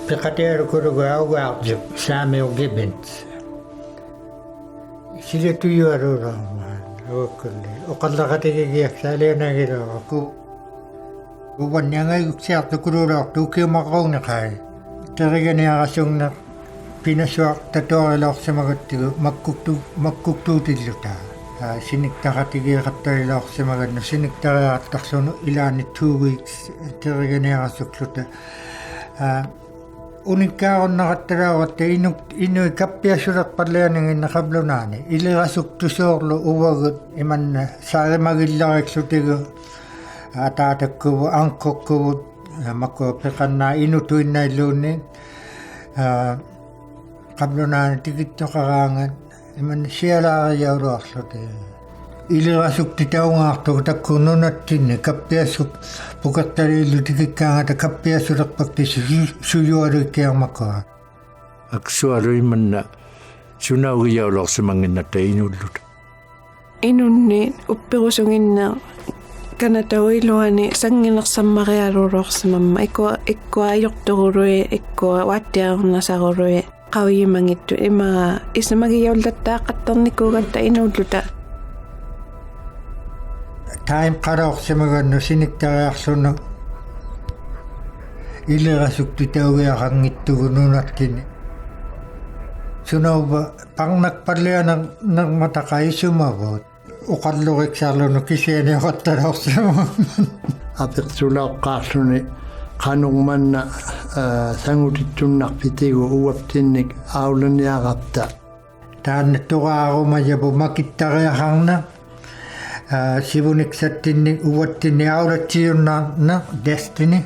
Piqateerukuruguaugaarjuk saamiugibbint silatujuaruuraamaan uukkulli oqallaqatigigiaksaaleenagiloqu uvanniangayuksiartukululaortu ukiumaqaruuniqai teriganiarasungneq pinasuaq tatuarilaorsimaguttigu makkuktuutillutaa siniktaqatigiiqattarilaorsimagannu siniktariaqartarsunu ilaani 2 weeks teriganiarasukluta unikkaarunnarattalaawatta inui kappiassulerpallianinginnaqablunaani ilirasuktusoorlu uvagut imanna saarimagillariksutigu ataatakkuvu anqokkuvut makku piqannaa inutuinnailluunni qablunaani tikittoqaraangat imanna sialaariyauluarluti ilirasukti taungaartugu takkuununattinni kappiassuk pukertaliillu tikikkaangata kappiassulerpakti suyualuikkiarmakua aksualuimanna sunaugiyaulorsimanginnatta inullut inunni uppirusunginna kanatauiluani sanginersammarialuulorsimamma ikkuajortorului ikkua waattiarnasarului qaviyimangittu imaa isamagiyaultattaaqattarnikuugatta inulluta time qaraorsimagannu siniktariarsunnu ilirasukti taugiaqangittugu nunartini sunauva parnakpallianermataqaisumavut uqalluriksarlunu kisianiaqattalaorsimagan apiqsulaoqqaarluni qanugmanna sangutittunnarpitigu uaptinnik auluniaqarta taannattuqaarumayapu makittariaqarna sivuniksettinni uvattinni aulatsiunnaarna destiny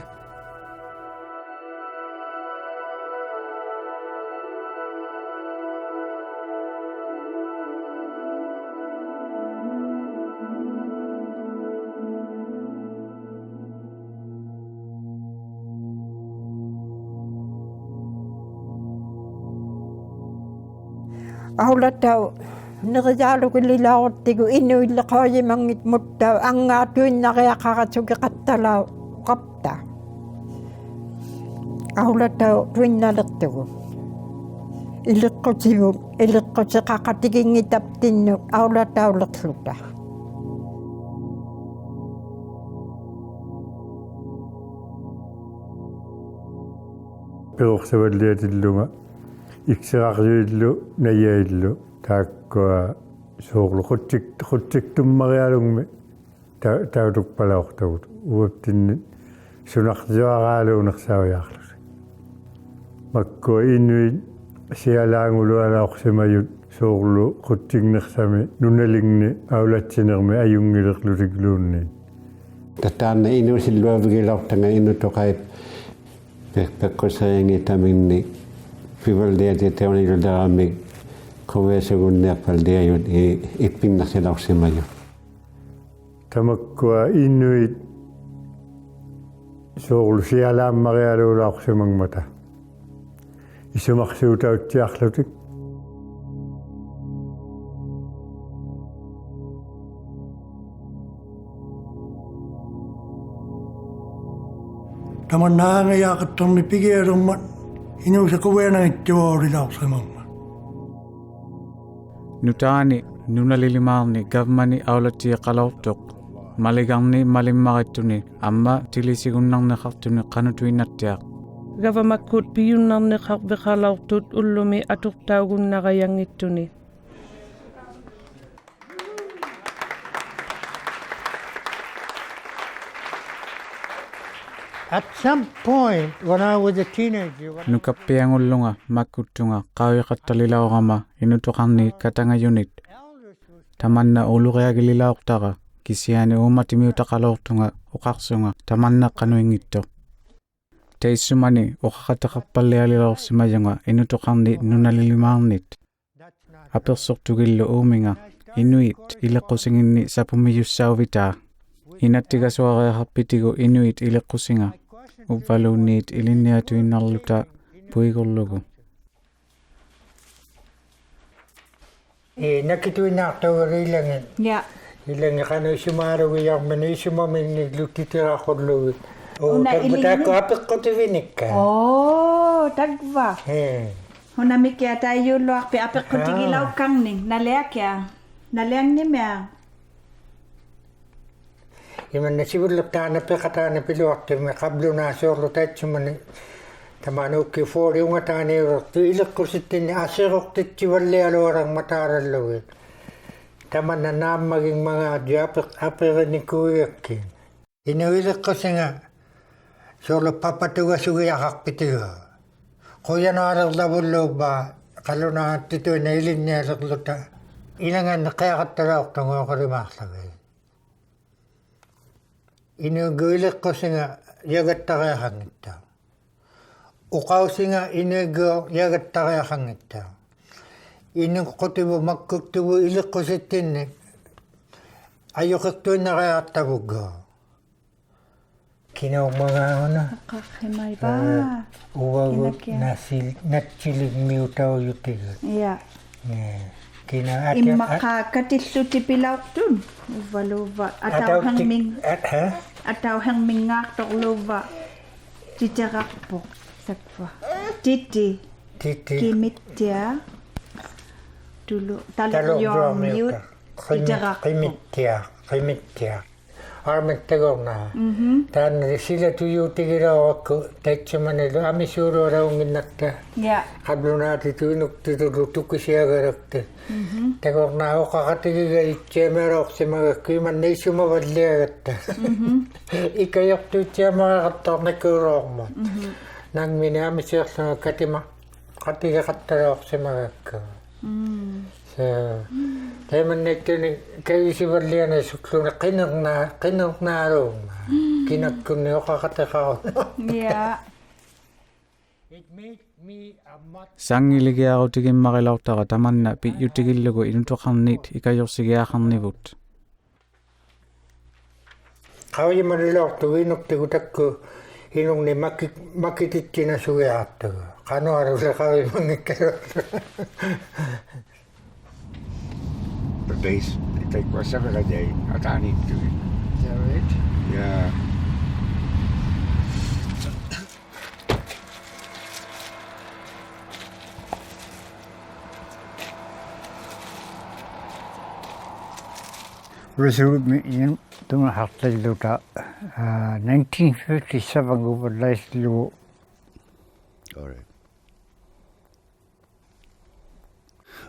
aulatau neriaalukillilaaruttigu inuilleqaajimangit muttau angaatuinnariaqaratukiqattalau qapta aulatau tuinnalertugu iliqqutigu iliqqutiqaqatiginngitaptinnu aulataulerluta peruqsavalliatillunga iksaqarjuillu nayaillu taakkua soorlu quttiktummarialungmi tautukpalaortagut uaptinni sunartiaraaluunersaujaqlus makkua inuit sialaangulualaorsimayut soorlu quttignersami nunalingni aulatsinermi ajungilerlutikluunni tataanna inuusilluavigilaortanga inutoqait pekkosayangitamingni pivaldiatiteuniluderaamik kovesugunniarpaldiajut ippinnarsilaorsimaju tamakkua inuit soorlu sialaammarialuulaorsimangmata isumarsuutautsiarlutik tamannaangayaaqattorni pigialummat inuusakuveanangittuorilaorsimamma nutaani nunalilimaarni gavmani aulatiiqalortoq maligarni malimmaqittuni amma tilisigunnarneqartuni qanutuinnattiaq gavamakkut piyunnarneqarviqalortut ullumi aturtaugunnarayangittuni At some point when I was a teenager nukappiangullunga makkuttunga qaviqattalilaorama inutoqarni katangayunit tamanna uluqiagililaortaqa kisiani umatimiutaqalortunga uqarsunga tamanna qanuingitto teissumani uqaqataqappallialilorsimayunga inutoqarni nunalilimaarnit apersortugillu uuminga inuit ilequsinginni sapumiyussauvitaa inattigasuariaqarpitigu inuit ilequsinga upvaluunniit ilinniatuinnarluta puigullugu nakituinnaartugeriilangin ilangi qanuisumaalugiarmani isumamingni luttitiraaqullugi taakku apeqqutivinikka tagva. Hona mikia tayo luak pi apek kutigilaw kang ning naleak ya. Naleang ni mea. Iman na sibulap taana pe katana piluakti me kablo na sorlo taitsumani. Tamano ki fori unga taani urokti ilak kusitin asirokti chivalle alorang matarallowe. Taman na naam maging mga diapek apere ni kuyakin. Inuilak ko singa sorlo papatuga sugi akakpitiga. Kuya na aral ba kalau na tito na ilin niya sakluta. Ilangan kaya kataraok tango karimaklagay. Inuguilak ko singa yagat takaya hangita. Ukaw singa inugo yagat takaya hangita. Inukotibo magkuktibo ilak ko sitin ayokak tuwa na kaya tabugo. Kinaw mga ano. Kakimay ba? Uwagot natsilig miutaw yutigot. Yeah. Kina Imakakatislo ti pilaw dun. Uva. Ataw hang mingak tok luva. Titirak po. Sakwa. Titi. Kimitya. Tulo. Talok yung mute. Titirak po. Kimitya. Armet tegor na. Tan sila tuyo tigiraw ako. Taitsa manilo. Ami suro raw nginakta. Yeah. Kablo na titunok titurutuk ko siya garakta. Tegor na ako kakatigiga itchemerok si mga kuiman na isumabadli agatta. Ikayok tu itche mga katok na kurok mo. Nang minami siya sa katima. Katiga katarok si mga ka. So, tayo man nito kayo si Barlian ay suklo na kinang na araw. Kinagkong niyo kakatakaw. Yeah. Sangiligiaqutikin maqilaurtaqa tamanna pi'yutigillugu inutuqarnit ikajorsigiaqarnivut. Kawai manilortu inuktigu takku inung ni makitittina sugiaartu. Kano arula kawai mangikkaro. The base, they take several a day. I need to do it. Is that right? Yeah. Resolve me in tunga hartailuta 1957 overlaislu. All right.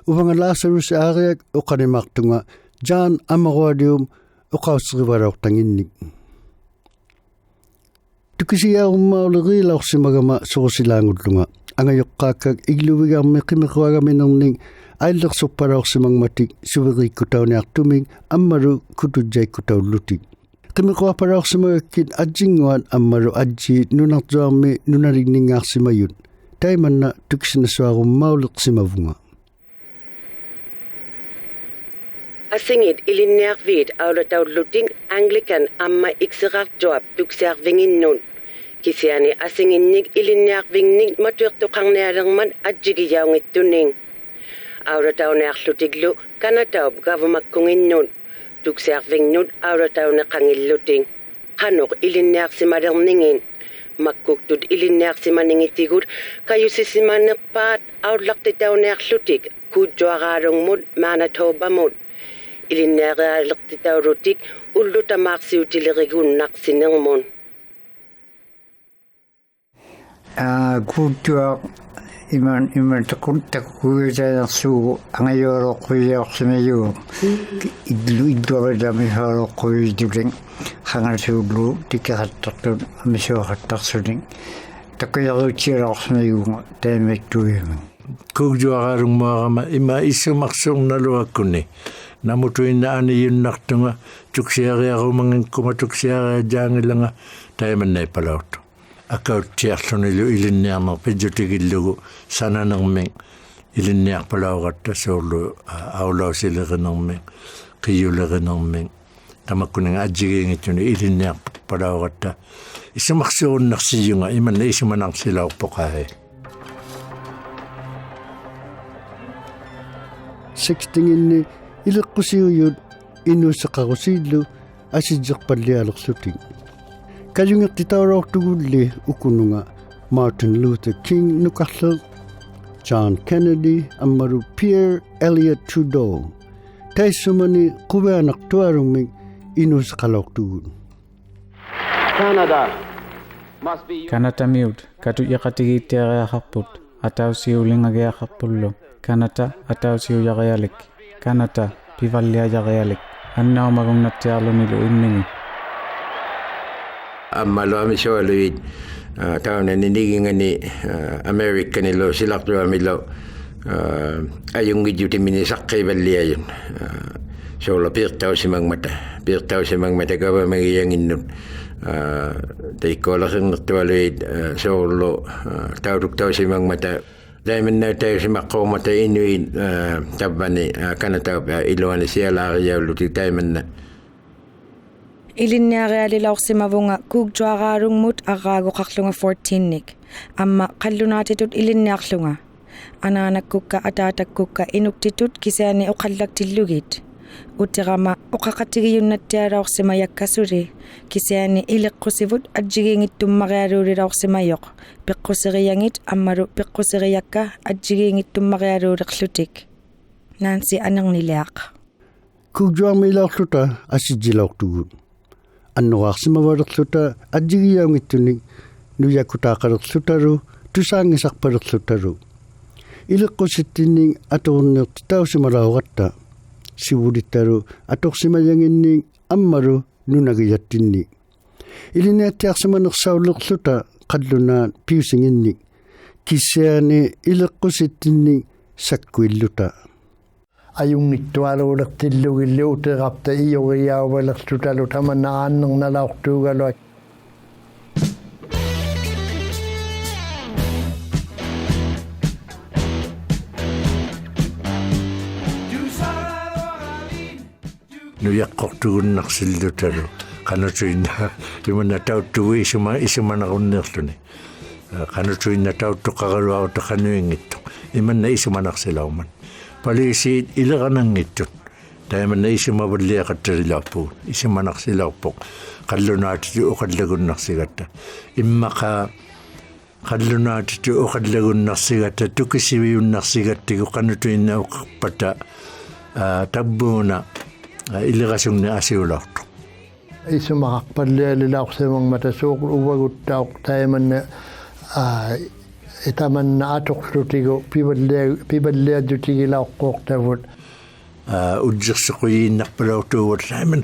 Uvanga Lazarus ariak uqanimartunga John Amawadium uqaussrivarortanginnik. Tukisiarummaulerilausimagama sorusilaangutlunga angayoqqaakkak igluvigaarmi qimiquagaminerning aillersuppalaorsimangmatik suveriikkutauniartumik ammalu kutujjaikkutaullutik. Qimiquapalaorsimagakkit ajinguan ammalu ajji nunartuarmi nunaligningaarsimayut taimanna tukisinasuarummauleksimavunga. Asingit ilinniarviit aulataulluting Anglican amma iksiqartuap tuksiarvinginnun. Kisiani asinginnik ilinniarvingnik matuertuqarnialerman ajjigiyaungittuning. Aulatauniarlutiglu kanataup gavamakkunginnun. Tuksiarvingnut aulatauneqangilluting. Qanuq ilinniarsimalerningin. Makkuktut ilinniarsimaningitigut kayusisimanerpaat aullaqtitauniarlutik kuujjuaqaalungmut Manitobamut. Ilinniaqalertitaurutik ullutamaarsiutilerigunnaaqsinermun. Kuuttua iman takuyajarsuugu angayooroqquiyorsimayuu idluarilamihaoroqquiituling hangalsuullu tikeqattartut amisuaqattarsuling takuyaruutiororsimayuunga taimiktuiman kuujjuaqaalungmaaqama ima issumarsuornaluakkunni namutuinna aniyunnartunga tuksiariarumangikuma tuksiariajaangilanga taimannai palauttu akauttiarlunilu ilinniarner pijjutigillugu sananerming ilinniarpalaugatta soorlu aulausilerinerming qiyulerinerming tamakkuninga ajjigiingittuni ilinniarpalaugatta issumarsuunnarsiiyunga imanna issumanarsilaurpoqaai. Sextinginni ileqqusiuyut innuuseqarusiillu asijjerpallialerlutik. Kajungertitaulortugulli ukununga Martin Luther King nukallu, John Kennedy ammaru Pierre Elliott Trudeau. Taisumani kuveanak tuaruming inusqaloqtugun. Kanata miut katu yaqatigiittiariaqarput atausiulingagiaqarpullu kanata atausiuyaqayalik kanata pivalliajaqayalik annaumagunnattiarlumilu immingi ammaluami sualuit tauna ninigingani Americanilo silaqtuamilo ayunggijutimini saqqivalliyayun sola pirtausimangmata kavamagiyanginnut taikkoolasernertualuit soorlu tautuktausimangmata taimannautausimaqqormata inuit tappani kanataupa iluani sialaariyaulluti taimanna Ilinniarialilauqsimavunga kuuktuaraarungmut araagoqarlunga 14nik amma qallunaatitut ilinniarlunga anaanakkukka ataatakkukka inuktitut kisaani oqallaktillugit utterama oqaqatigiyunnattialauqsima yakkasuri kisaani ileqqusivut ajjigiingittummarialuulilauqsimayoq peqquseriangit ammalu peqquseriakka ajjigiingittummarialuuleqlutik Nancy anernilaaq Kuuktuarmilaarluta asijilauqtugut annuqarsimavalerluta ajjigiyaungittunik nuyakkutaaqalerlutaru tusaangisarpalerlutaru ileqqusittinning atorunneerti tausimalauqatta sivulittaru atorsimayanginning ammalu nunagiyattinnik iliniattiarsimanersaulerluta qallunaat piusinginnik kissiani ileqqusittinning sakkuilluta ajungittualuulertillugillu uteqarta ioriauvalerlutalu tamannaqaannernalartuugaluak nuyaqqortugunnarsillutalu qanutuinna timanna tauttugi isumanaqunneerluni qanutuinna tauttuqaqaluaruta imanna isumanarsilauman palisiit ileqanangittut taimanna isumavulliaqattalilarpuut isumanarsilarpoq qallunaatitu uqallagunnarsigatta immaqa qallunaatitu uqallagunnarsigatta tukisiviunnarsigattigu qanutuinna uqarpata tabbuuna iliqasunni asiulartu isumaqarpallialilauqsimangmata suuq uvaguttauq taimanna itamanna atoqlutigu pivalliajutigilaqqoqtavut ujjirsequyiinnarpalautuuvat taiman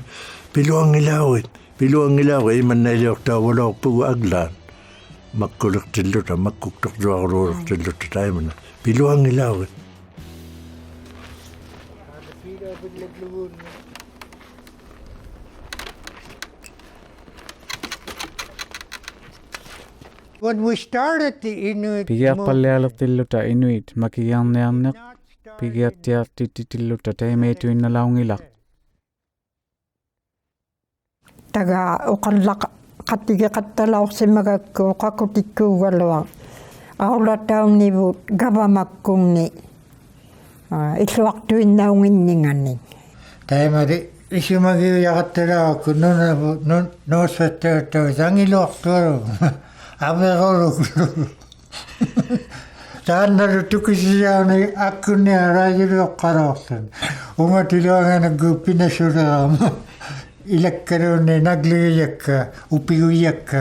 piluangilaugi imanna iliortaavulorpugu aglaan makkulertilluta makkuktortuaruulertilluta taimana piluangilaugi When we started the Inuit pigiarpallialertilluta inuit makigiarniarneq pigiartiartittilluta taimeetuinnalaungilaq taga uqallaq qattigiqattalauqsimagakku qakutikkuugaluaq aulataunivut gavamakkunni illuaqtuinnaunginningani taimari isumagiuyaqattalauakku nuusfattuuttu sangiluartuaru averoluklu taannalu tukisiauni akkunniaraajuluoqqaroorlun ungatiluanganaggu pinassulerama ilakkaluunni nagligiyakka upiguyakka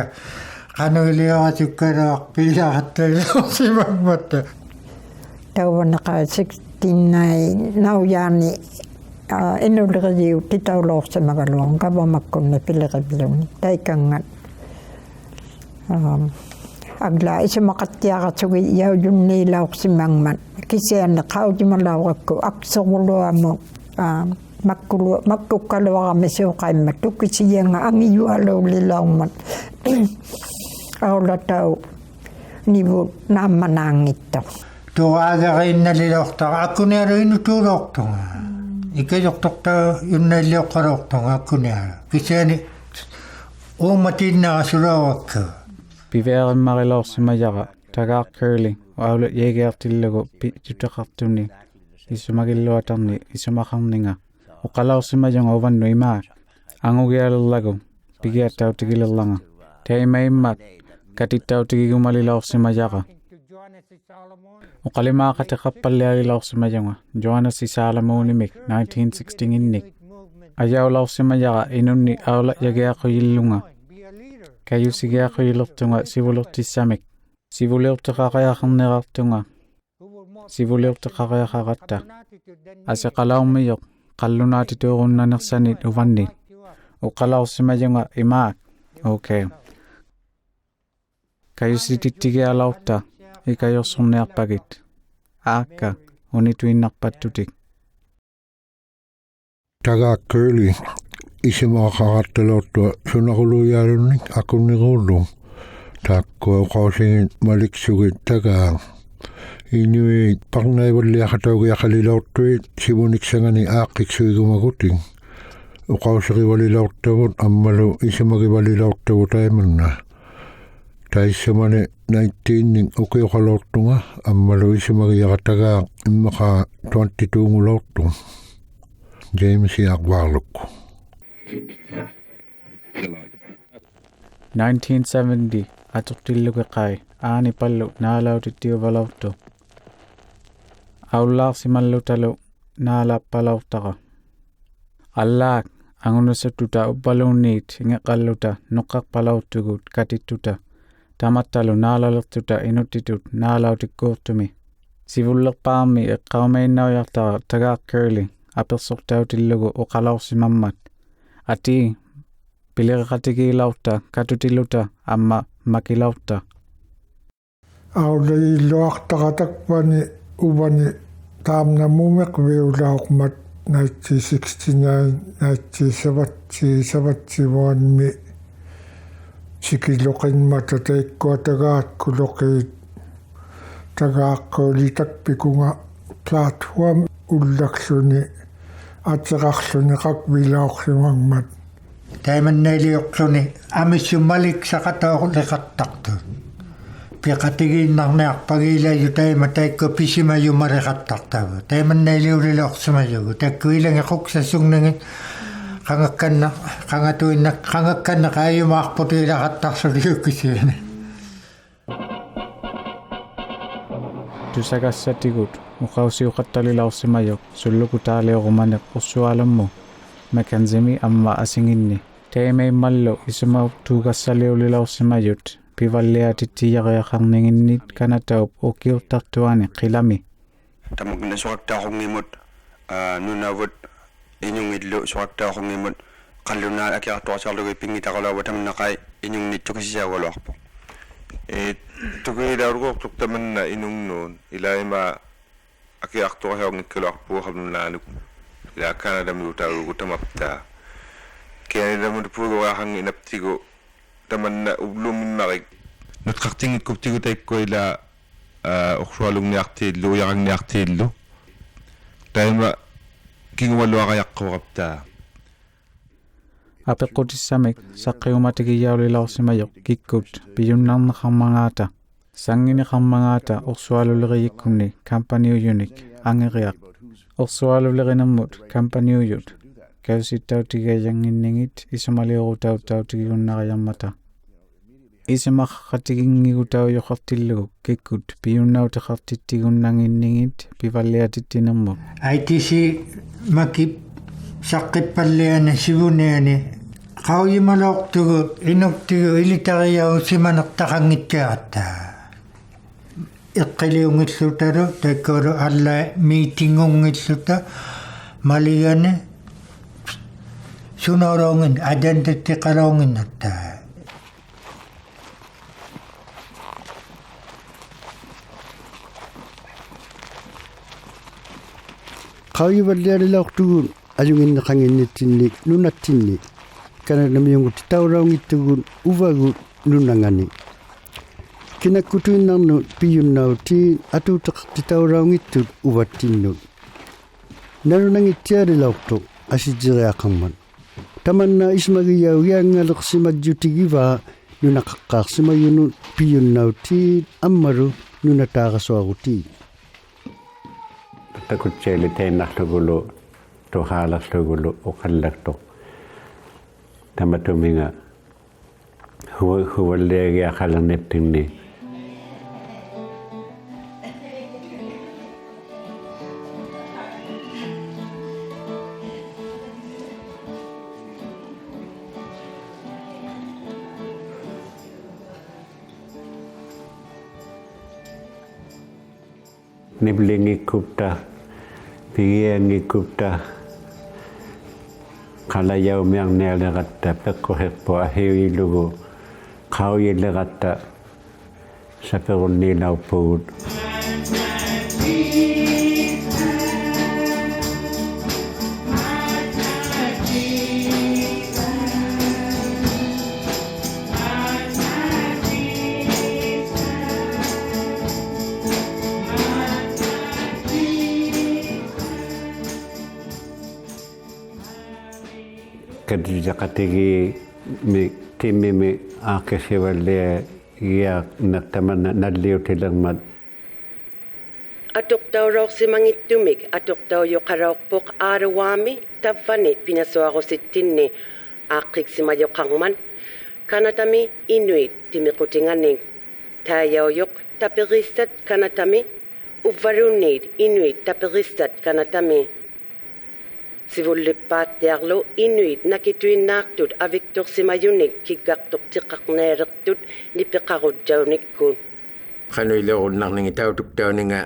qanuilioratukkaloaq pilaaqattaliorsimangmatta tauvannaqa 69 nauyaani inuleriu titaulorsimagaluun kavamakkunni pileqivluni taikangat agla isumaqattiaqartugi yaujunniilauqsimangmat kisianne qautimalauqakku aksorluamu makkukkaluarami suuqaimmat tukkisianga angiyualuulilaummat aulatau nivu naammanaangitto tuaagerinnalilortaqa akkunialu inutuulortunga ikajortorta yunnalliоqqalortunga akkunialu kisiani uumatiinnerasuluavakku piveerimmarilorsimajaqa tagaaq curling aulet yeegiartillagu pitutaqartuni isumagilluatarni isumaqarninga uqalaorsimajanga uvannu imaa angugialerlagu pigiattautigilerlanga taimaimmat katitautigigumalilauqsimajaqa uqalimaaqatiqappalliagilauqsimajonga Johannes Isalamuunimik 1916 innik ajaulauqsimajaqa inunni aula yagiaquyillunga kayusigiaquyillertunga sivulurtissamik sivuliurtiqaqayaqarnerartunga sivuliurtiqaqayaqaqatta aseqalaummiyoq qallunaatituurunnanersanit uvannit uqalauqsimajonga imaak okay kayusitittigialautta ikajorsurniarpagit aakka unituinnarpattutik Taga Curly isimaaqaqartalortua sunaquluyaalunnik aqunniruullu taakkua uqausingit maliksugit tagaa inui parnaivalliaqataugiaqalilortuit sivuniksangani aaqqiksuigumagutin uqauserivalilortavut ammalu isimagivalilortavut aimanna taissamane 19ning ukiuqalortunga ammalu isimagiaqatagaa immaqa 22 ngulortu James Iaqwarlukku 1970 aturtillugeqai aani pallu naalautittiuvalortu aullaarsimallutalu naalappalaurtaqa allaak angunusattuta uppaluunniit ingeqalluta nuqqarpalaurtugut katittuta tamattalu naalalertuta inuttitut naalautikkuurtumi sivullerpaarmi eqqaumainnaujartara Tagaa Curly apersortautillugu uqalaursimammat ati piliqatigiilaurta katutiluta amma makilaurta aulaiilluartaqatakpani uvani taamnamumeq viulauqmat 1969 sikiloqinmata taikkuatagaakkuloqiit tagaaqqaulitakpikunga platform ullaksuni ateqarluni qakvilauqsimagmat taimannaliuqluni amissumalik saqatauqliqartartu piqatigiinnarniarpagiilayu taima taikku pisimajumariqartartavu taimannaliuliloqsimajugu takkuilangequksassugnangit qangakkanna qaayumaarputiilaqartarsuliukkisiini tusagassatigut uqausiuqattalilausimajoq sullukutaaliurumaneq ursualammu makansimi amma asinginni teimaimallu isumaurtuugassaliulilausimajut pivalliatittiyaqiaqarninginnit kanataup ukiurtartuani qilami tamakna suaqtaaqungimut nunavut inyungillu suaqtaaqungimut qallunaa akiartuarsiarlugi pingitaqalaava tamnaqai inyungnittukisisagualuarpo tukiilaurguortuq tamanna inungnuun ilaima akiartuarsiorngikkaluarpuuqarnunaanuku ila kanadamilutaagugu tamaptaa kianilamutpuuguaqangi inaptigu tamanna ubluminmarik nutqartingit kuptigu taikku ila ursualugniartiillu uyaragniartiillu taima kingumaluaqayaqqoraptaa apeqqutissamik saqqiumatigiyaulilausimajoq kikkut piyunnarneqarmangaata sanginiqarmangaata ursualuleriyikkunni kampaniuyunik angeriaq ursualulerinermut kampaniuyut kausittautigajanginningit isumaliurutautautigiunnariammata isimaqqatiginngigutaujoqartillugu kikkut piyunnautiqartittigunnanginningit pivalliatittinermut ITC maki saqqipalliani sivuniani qauyimaloqtugu inuktigu ilitariau simanertaqanngittiaqattaa eqqiliungillutalu takkuulu alla meetingungilluta maligani sunolongin identittiqaloonginnattaa qauyuvallialilauqtugun ajunginneqanginnitsinnik nunatsinni kananamiunguttitauraungittugun uvagu nunangani kinakkutuinnarnu piyunnautiin atuuteqartitauraungittut uvattinnut narunangittialilauqtuq asitiriaqarman tamanna ismagiyaugiangaleqsimajjutigiva nunaqaqqaarsimayunut piyunnautiin ammalu nunataaqasuarutii takutseeli teinnarlugulu tuhaalarlugulu uqallaktoq tamatuminga huwalleegia qalarniptinni niblingikupta pigiangikupta qalayau miarnealeqatta peqqoherpo ahiuilugu qauyilleqatta saperunniilauppugut kadijaqatigi mi timmimi aaqisivallia ia naqtamana nalliutilermat atuqtaurorsimangittumik atuqtauyoqarorpoq aaruwaami tavvani pinasuarusittinni aaqqiksimayoqarman kanatami inuit timiqutinganing taayauyoq taperissat kanatami uvvarunniit inuit taperissat kanatami sivullipaattiarlu inuit nakituinnaartut aviktorsimayunik kiggartortiqarneerertut nipeqarutjaunikkuun qanuilerunnarningi tautuktauninga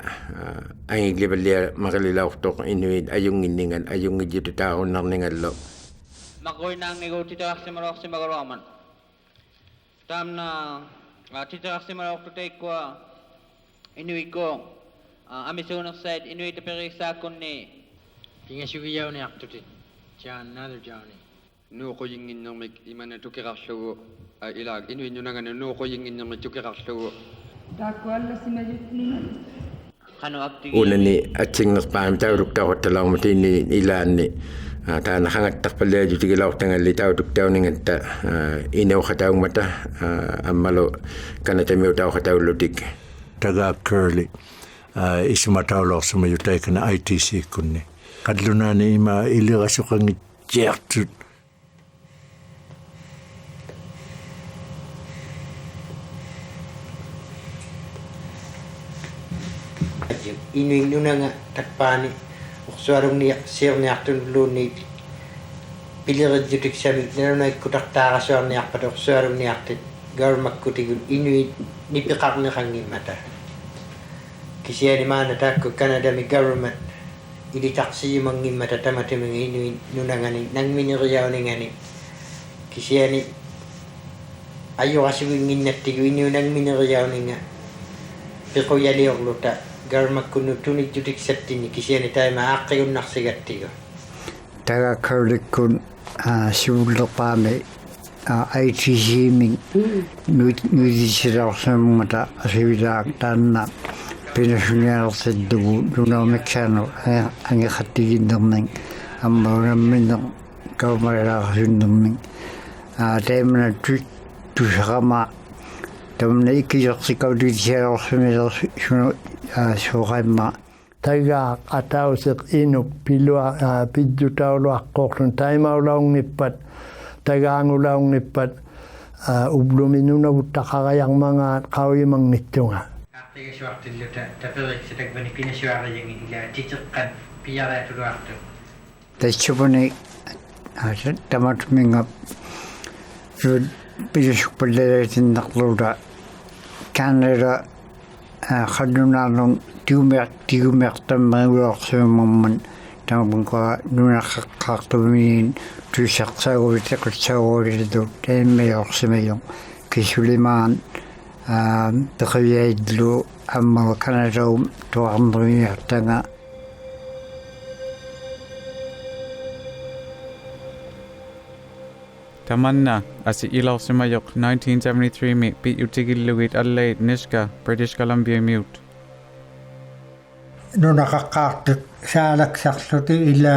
angigliballia maqalilaortoq inuit ayunginningan ayungijututaarunnarningallo maquinaanngiguutitaarsimaluarsimagaruarman taamna titaqarsimaluartuteikkua inuitkuung amisuunersait inuit taperissaakkunni Pingasugiyawniartutit jaannalu jaani nuuquyinginnermik imana tukiqarlugu ilaag inuinnunangana nuuquyinginnermik tukiqarlugu taakkuallasimayutninga qanu akti unani atsingerpaam tautuktaruttalaarmutiinni ilaanni taana hangattarpalliajutigilaortangalli tautuktauningatta inauqataungmata ammalu kanatamiutauqataullutik tagaap curly isumataulorsumayutaikana ITC kunni qallunani ima ilirasuqangitjiartut inuinnunanga tappaani ursuarunni siorniartunulluunniit pilirajjutiksamik nanunaikkutartaarasuarniarpat ursuarunniartit gaurmakkutigun inuit nipiqarneqangimmata kisiani maana taakku Canadami government ilitaqsiimangimmata tamatiminga inuit nunangani nangmineriauningani kisiani ayuqasuginginnattigu inu nangmineriauninga piquyaliorluta garmakkunnu tunijjutiksattini kisiani taima aaqqigunnarsigattigu taga karlikkun sivullerpaami ITC-ming nuidisirarsamungata asivilaak taanna pinasunialertittugu nunaumiksaanu angiqattiginnerning ammaunamminner kaumarilaarsunnerning taimana tusaqama tamna ikkisersikautilisialorsumilersunu suuqaimma tagaa atausiq inuk pilua pidjutauluaqqorlun taimaulaungippat tagaangulaungippat ubluminunaguttaqarayarmangaat qauyimangittunga Pigasuartilluta taperiksitakvani pinasuarayangin ila titeqqat piaraatuluartu taitsupuni tamatminga pilasukpallalatinnerluuta kaanera qannunaarlun tigumertammaguorsuumamman tamanqa nunaqqaartumiin tuissaqsaaguvitakutsaagulitut taimmayorsimayong kisulimaan peqiyaidlu amma kanadaum tuarneriartanga Tamanna asi ilarsimayoq 1973 mi piutigillugit alleit Niska British Columbia mute nunaqaqqaartut saalaksarluti ila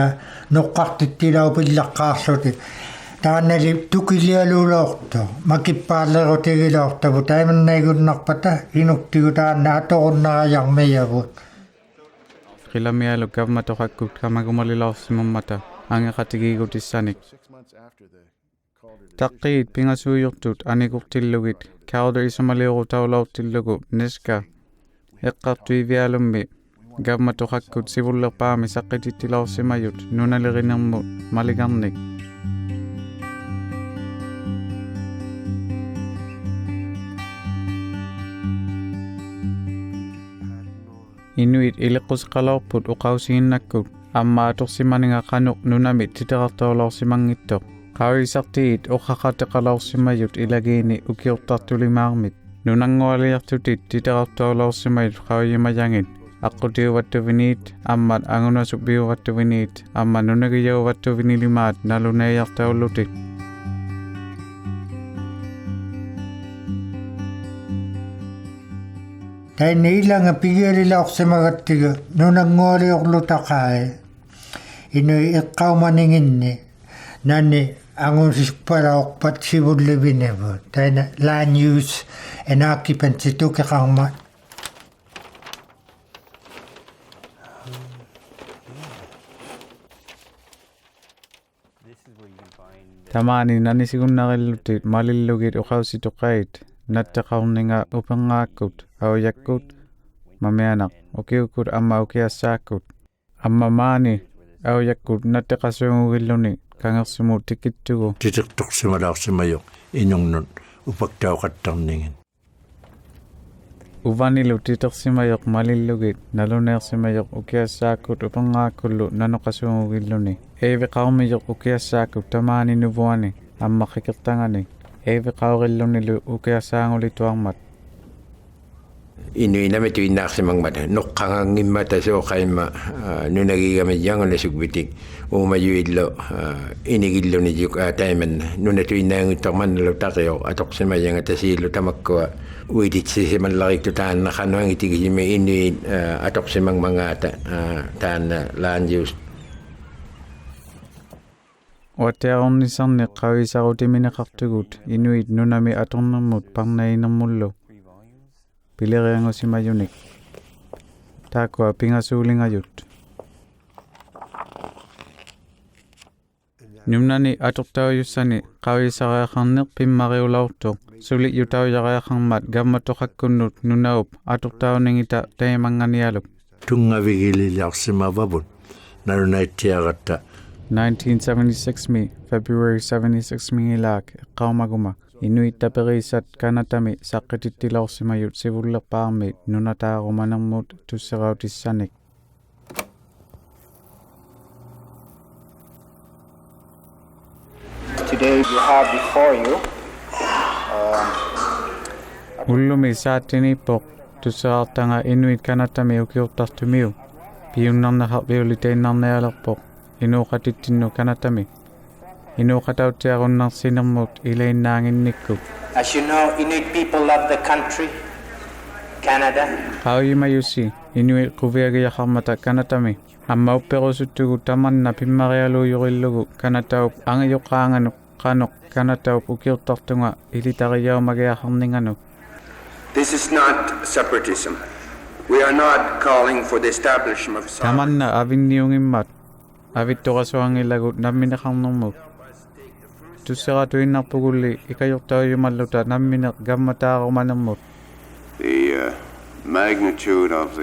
nuqqartittilaupillaqqaarluti taannali tukilialuuloorto makippaallerutigiloortavu taimannaigunnerpata inuktigu taanna atorunnarajarmiyavut qilamialu government oqakkut kamagumalilorsimammata angeqatigigutissanik Taqqit pingasuyurtut anikugtillugit Calder isamaliurutaulautillugu Niska eqqartuivialummi gammatuqakkut sivullerpaami saqqitittilaussimayut nunalerinermut maligarnik Inuit iliqqusqalarput uqausiginnakkut amma atorsimaninga qanuq nunamit titerartuolorsimangittoq qawisartiit uqqaqateqalorsimayut ilagiini ukiurtartulimaarmit nunangualiartutit titerartuolorsimayut qawiyimayangit aqqutiuvattuviniit ammat angunasukbiuvattuviniit amma nunagiyauvattuvinilimaat naluneeyartaullutit Tainne ilanga pigialilaorsimagattiga nunangualiorlutaqae inui iqqaumaninginni nanni angunsisukpalaorpat sivullevinevu taina land use and occupancy tukiqarma Tamani nanisigunnarillutit malillugit uqausituqait nattaqarninga upenngaakkut auyakkut mameanaq ukiukut amma ukiassaakkut amma maani auyakkut nattaqasuungugilluni kangersimut tikittugu titirtorsimalaarsimayoq inungnut upaktauqattarningin Uvanilu titersimayoq malillugit naluneersimayoq ukiassaakkut upenngaakullu nanoqasuungugilluni eeviqarmiyoq ukiassaakkut tamaani nuvuani amma qikirtangani eeviqaurillunilu ukiassaangulituarmat Inuinami tuinnaarsimangmata noqqangangimmata suoqaimma nunagigamiyyangunasukvitik uumayuillu inigillunijuk taimanna nunatuinnaanguttormannalu taqio atoqsimayanga tasiillu tamakkua uititsisimallariktu taanna qanuangitigisimi inuin atoqsimangmangaata taanna land use Watearunnisarni qawisarutimineqartugut inuit nunami atornermut parnainermullu Pileriangusimayunik Takua pingasuulingajut Numnani atortauyussani qawisariaqarneq pimmariulaurtuq suli yutaujariaqarmat gammatoqakkunnut nunaup atortauningita taimanganialuk Tungavigililiarsimavavut nalunaittiaqatta 1976 mi February 76 mingilak qaumaguma Inuit taperisat kanatami saqqitittilorsimayut sivullerpaarmi nunataarumanermut tusserautisanik Today you have before you Ullumi saattiniippoq tusseraartanga inuit kanatami ukiurtartumiu piunnarnaqarviuliteinnarnialerpoq inuuqatittinnu kanatami Inuqatautiarunnarsinermut ilainnaanginnikkuk As you know, Inuit people love the country, Canada. Qauyimayussi inuit quviagiaqarmata kanatami amma upperusuttugu tamanna pimmarialuujurillugu kanataup angayoqaanganu qanoq kanataup ukiurtartunga ilitariaumagiaqarninganu This is not separatism. We are not calling for the establishment of tamanna avinniungimmat avittorasuangillagut nammineqarnermut Tusseratuinnarpugulli ikajortauyumalluta nammineq gammataarumanermut The magnitude of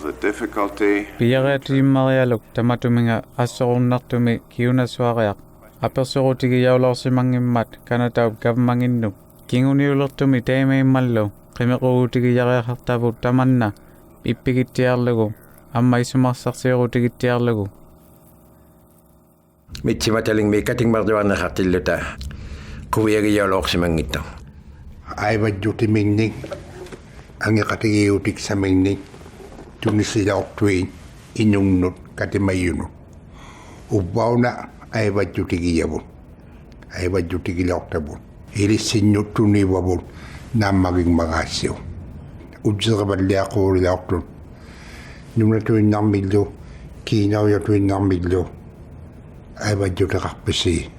the difficulty Piyareatuimmarialuk tamatuminga assorunnartumi kiunassuariaq apersorutigiyaulorsimangimmat kanataup gavmanginnu kinguniulertumi taimaimmallu qimequgutigiyareaqartavut tamanna ippigittiarlugu amma isumarsarsiurutigittiarlugu Mitsimataling mi katingmartuarnaqartilluta quviagiyaulorsimangitto Aivajjutimingnik angeqatigiutiksamingnik tunisilaortuin inungnut katimayunu ubbauna aivajjutigiyavun aivajjutigilaortavun ilissinnuttuniivavun naammagingmagaassiu utseqavalliaquulilaortun nunatuinnarmillu kiinaujutuinnarmillu aivajjuteqarpisi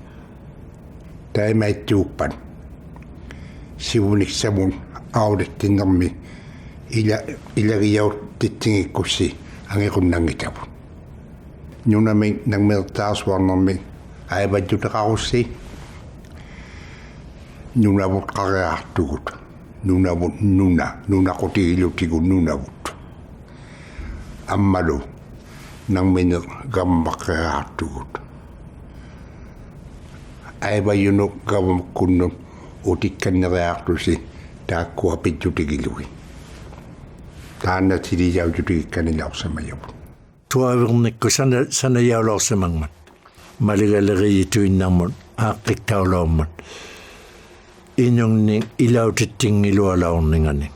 taimaittuuppan sivuniksamun aulettinnermi ilagiyautittingikkussi angequnnangitavu nunami nangmertaarsuarnermi aivajjuteqarussi nunavut qareartugut nunavut nunaqutigiluutigu nunavut ammalu nangmine gammaqeartugut aivayunu gavamkunnun utikkannereartusi taakkua pitjutigilugi taanna tilijaujutigikkanilarsamayavu tuavernikku sanajaulorsamangman maligaleriyituinnarmun aaqqiktaulaumman inungni ilautittingilualaorningani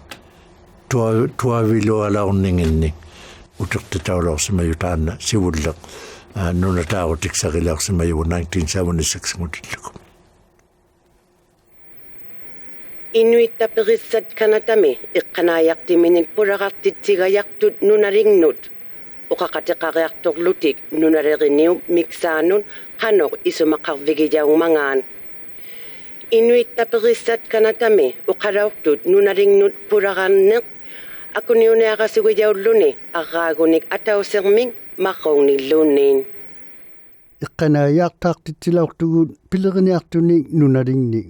tuavilualaorninginni utertitaulorsamaju taanna sivulleq nunataarutiksaqilaarsamaju 1976 ngutilluku Inuit taperissat kanatami iqqanaayaqtiminik puraqartitsigajartut nunarinnut uqaqatiqariartorlutik nunareriniu miksaanun qanoq isumaqarvigijaungmangaan Inuit taperissat kanatami uqalaurtut nunarinnut puraqarneq akuniuneaqasugijaulluni arraagunik atauserming maqoonnilluunniin iqqanaayaqtaartitsilaortugut pileriniartuni nunaringni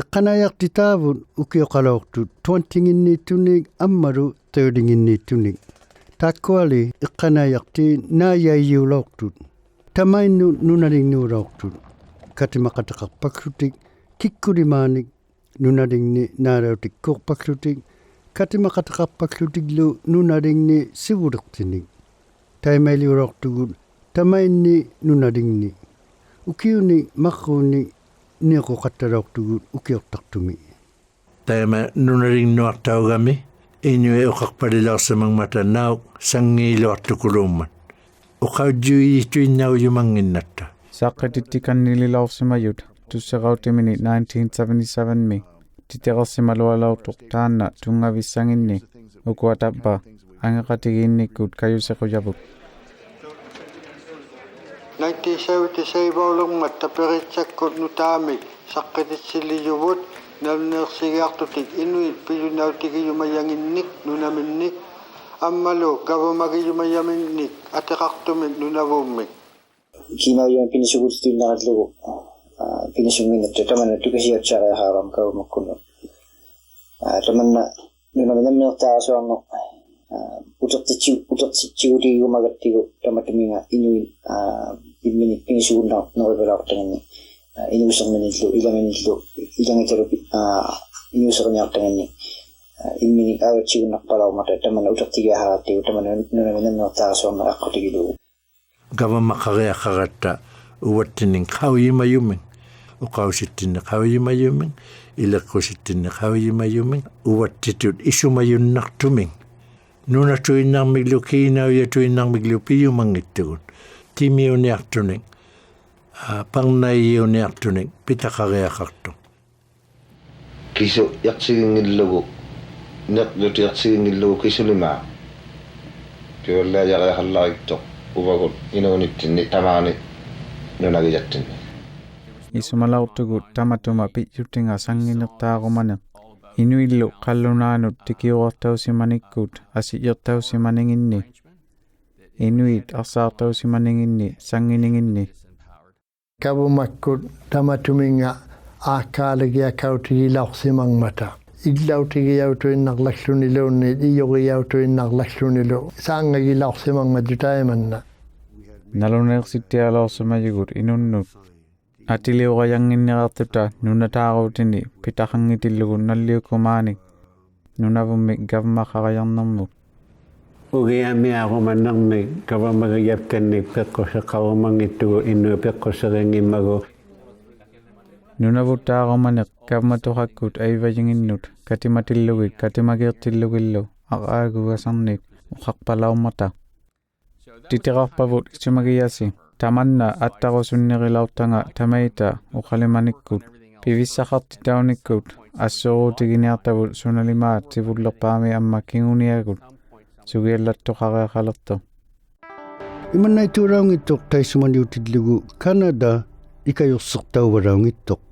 iqqanaayaqtitaavut ukioqalaortut 20-nginnitunik ammalu 30-nginnitunik taakkuali iqqanaayaqti naayaiyuulaortut tamainnu nunaringnuulaortut katimaqataqarpaklutik kikkulimaanik nunaringni naalautikkuorpaklutik katimaqataqarpaklutiklu nunaringni sivulertinik taimailiulortugut tamainni nunaringni ukiuni marruuni niqoqattalaortugut ukiortartumi taima nunaringnuartaugami inue uqarpalilaarsamangmata naaq sangiiluartukuluumman uqaujjuiituinnaujumangginnatta saqqitittikannililaorsimayut tussaqautimini 1977 mi titeqersimalualautuq taanna tungavissanginni ukuatappa angeqatigiinnikkut kayusequjavuk 1977 taperitsakkut nutaamik saqqititsiliyuvut nalneersigiartutik inuit pilunautigiyumayanginnik nunaminnik ammalu gavamagiyumayaminnik ateqartumik nunavuummik kiinauyan pinisugutituinneqallugu pinisungminnattu tamanna tukasiatsaaqihaaram kavumakkunnu tamanna nunaminamneertaarasuarno utertitsigutigigumagattigu tamatuminga inuit imminik pinisugunnerivalaartanganni inuuserminillu ilaminillu ilangitalu inuuserniartanganni imminik aagatsigуннарпалаумата тамана утерtigiaharattigu tamana nunaminamneertaarasuarno aqqutigilugu gavamaqariaqaratta uwattinin qauyimayumin uqausittinne qauyimayumin ileqqusittinne qauyimayumin uwattitut isumayunnartumin nunatuinnarmiglu kiinauyatuinnarmiglu piyumangittugut timiuniartunik parnaiiuniartunik pitaqariaqartu kisu yaqsigingillugu neqlutiaqsigingillugu kisulimaa tiullaajaqeqallarittoq uvagut inuunittinni tamaani nunagijattinni isumalaurtugut tamatuma pi'yuttinga sanginertaarumaneq inuillu qallunaanut tikiuartausimanikkut asi'ertausimaninginni inuit arsaartausimaninginni sangininginni kavumakkut tamatuminga aakkaaligiyakkautigilaorsimangmata illautigiautuinnarlalluniluunni iyogiyautuinnarlallunilu saangagilaorsimangmatu taimanna naluneersittialaorsumajugut inunnut atiliuqayanginniqartuta nunataaruutini pitaqangitillugu nalliukumaanik nunavummik gavmaqarajarnermuk ugiamiaqumannermi kavamagiyaptannik peqqusseqarumangittugu innu peqqusseringimmagu nunavutaarumaneq kavmatuqakkut aivajinginnut katimatillugik katimagiirtillugillu aqaagugasarnik uqarpalaummata titiqarpavut isumagiyasi tamanna attarusunnerilaurtanga tamaita uqalimanikkut pivissaqartitaunikkut assuruutiginiartavut sunalimaat sivullerpaami amma kinguniagut sugiallattoqareaqalerto imannaituuraungittoq taissumaniutillugu Canada ikajorsertauvalaungittoq